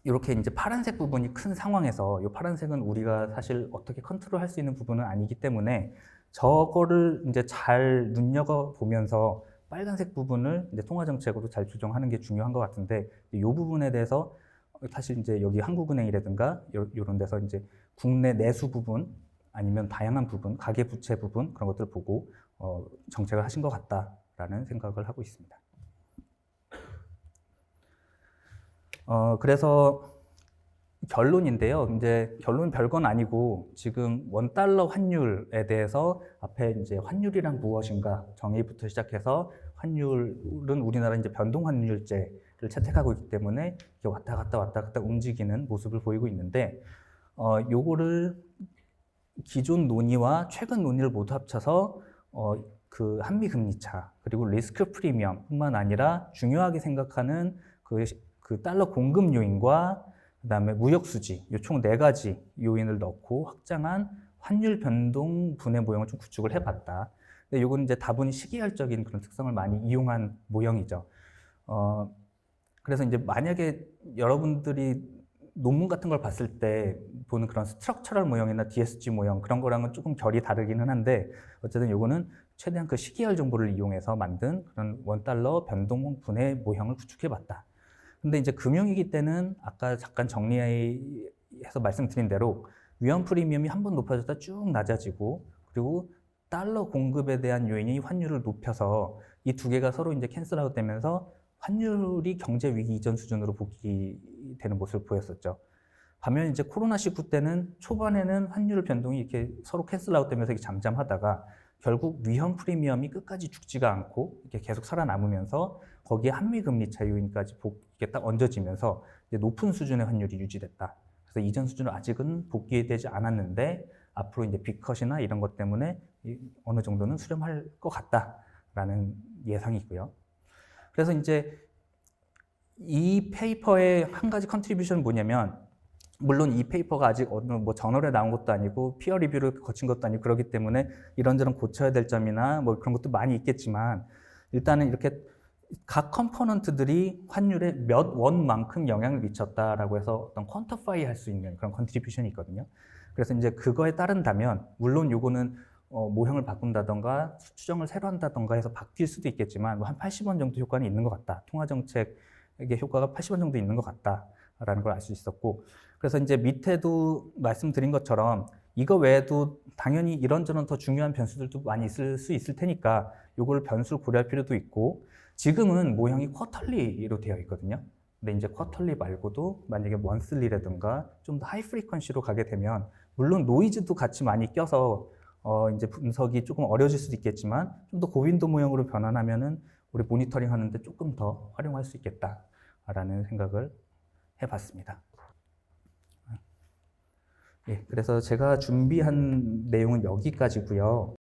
이렇게 이제 파란색 부분이 큰 상황에서 이 파란색은 우리가 사실 어떻게 컨트롤할 수 있는 부분은 아니기 때문에 저거를 이제 잘 눈여겨 보면서 빨간색 부분을 이제 통화 정책으로 잘 조정하는 게 중요한 것 같은데 이 부분에 대해서 사실 이제 여기 한국은행이라든가 이런 데서 이제 국내 내수 부분 아니면 다양한 부분, 가계 부채 부분 그런 것들을 보고 정책을 하신 것 같다라는 생각을 하고 있습니다. 그래서 결론인데요. 이제 결론은 별건 아니고 지금 $1 환율에 대해서 앞에 이제 환율이란 무엇인가 정의부터 시작해서 환율은 우리나라 이제 변동 환율제를 채택하고 있기 때문에 이렇게 왔다 갔다 움직이는 모습을 보이고 있는데 요거를 기존 논의와 최근 논의를 모두 합쳐서 그 한미 금리차 그리고 리스크 프리미엄뿐만 아니라 중요하게 생각하는 그 달러 공급 요인과 그다음에 무역 수지 이 총 4가지 요인을 넣고 확장한 환율 변동 분해 모형을 좀 구축을 해봤다. 근데 이건 이제 다분히 시기열적인 그런 특성을 많이 이용한 모형이죠. 그래서 이제 만약에 여러분들이 논문 같은 걸 봤을 때 보는 그런 스트럭처럴 모형이나 DSG 모형 그런 거랑은 조금 결이 다르기는 한데 어쨌든 요거는 최대한 그 시기열 정보를 이용해서 만든 그런 $1 변동 분해 모형을 구축해봤다. 근데 이제 금융위기 때는 아까 잠깐 정리해서 말씀드린 대로 위험 프리미엄이 한번 높아졌다 쭉 낮아지고 그리고 달러 공급에 대한 요인이 환율을 높여서 이 두 개가 서로 이제 캔슬아웃 되면서 환율이 경제 위기 이전 수준으로 복귀되는 모습을 보였었죠. 반면 이제 코로나19 때는 초반에는 환율 변동이 이렇게 서로 캔슬아웃 되면서 이렇게 잠잠하다가 결국 위험 프리미엄이 끝까지 죽지가 않고 이렇게 계속 살아남으면서 거기에 한미 금리 차 요인까지 이렇게 딱 얹어지면서 이제 높은 수준의 환율이 유지됐다. 그래서 이전 수준은 아직은 복귀되지 않았는데 앞으로 이제 빅컷이나 이런 것 때문에 어느 정도는 수렴할 것 같다라는 예상이고요. 그래서 이제 이 페이퍼의 한 가지 컨트리뷰션은 뭐냐면 물론 이 페이퍼가 아직 어느 뭐 저널에 나온 것도 아니고 피어 리뷰를 거친 것도 아니고 그렇기 때문에 이런저런 고쳐야 될 점이나 뭐 그런 것도 많이 있겠지만 일단은 이렇게 각 컴포넌트들이 환율에 몇 원만큼 영향을 미쳤다라고 해서 어떤 퀀터파이 할 수 있는 그런 컨트리뷰션이 있거든요. 그래서 이제 그거에 따른다면 물론 요거는 모형을 바꾼다던가 추정을 새로 한다던가 해서 바뀔 수도 있겠지만 한 80원 정도 효과는 있는 것 같다. 통화정책의 효과가 80원 정도 있는 것 같다라는 걸 알 수 있었고 그래서 이제 밑에도 말씀드린 것처럼 이거 외에도 당연히 이런저런 더 중요한 변수들도 많이 있을 수 있을 테니까 요걸 변수를 고려할 필요도 있고 지금은 모형이 쿼털리로 되어 있거든요. 근데 이제 쿼털리 말고도 만약에 먼슬리라든가 좀 더 하이 프리퀀시로 가게 되면 물론 노이즈도 같이 많이 껴서 이제 분석이 조금 어려질 수도 있겠지만 좀 더 고윈도 모형으로 변환하면은 우리 모니터링 하는데 조금 더 활용할 수 있겠다라는 생각을 해봤습니다. 예, 그래서 제가 준비한 내용은 여기까지고요.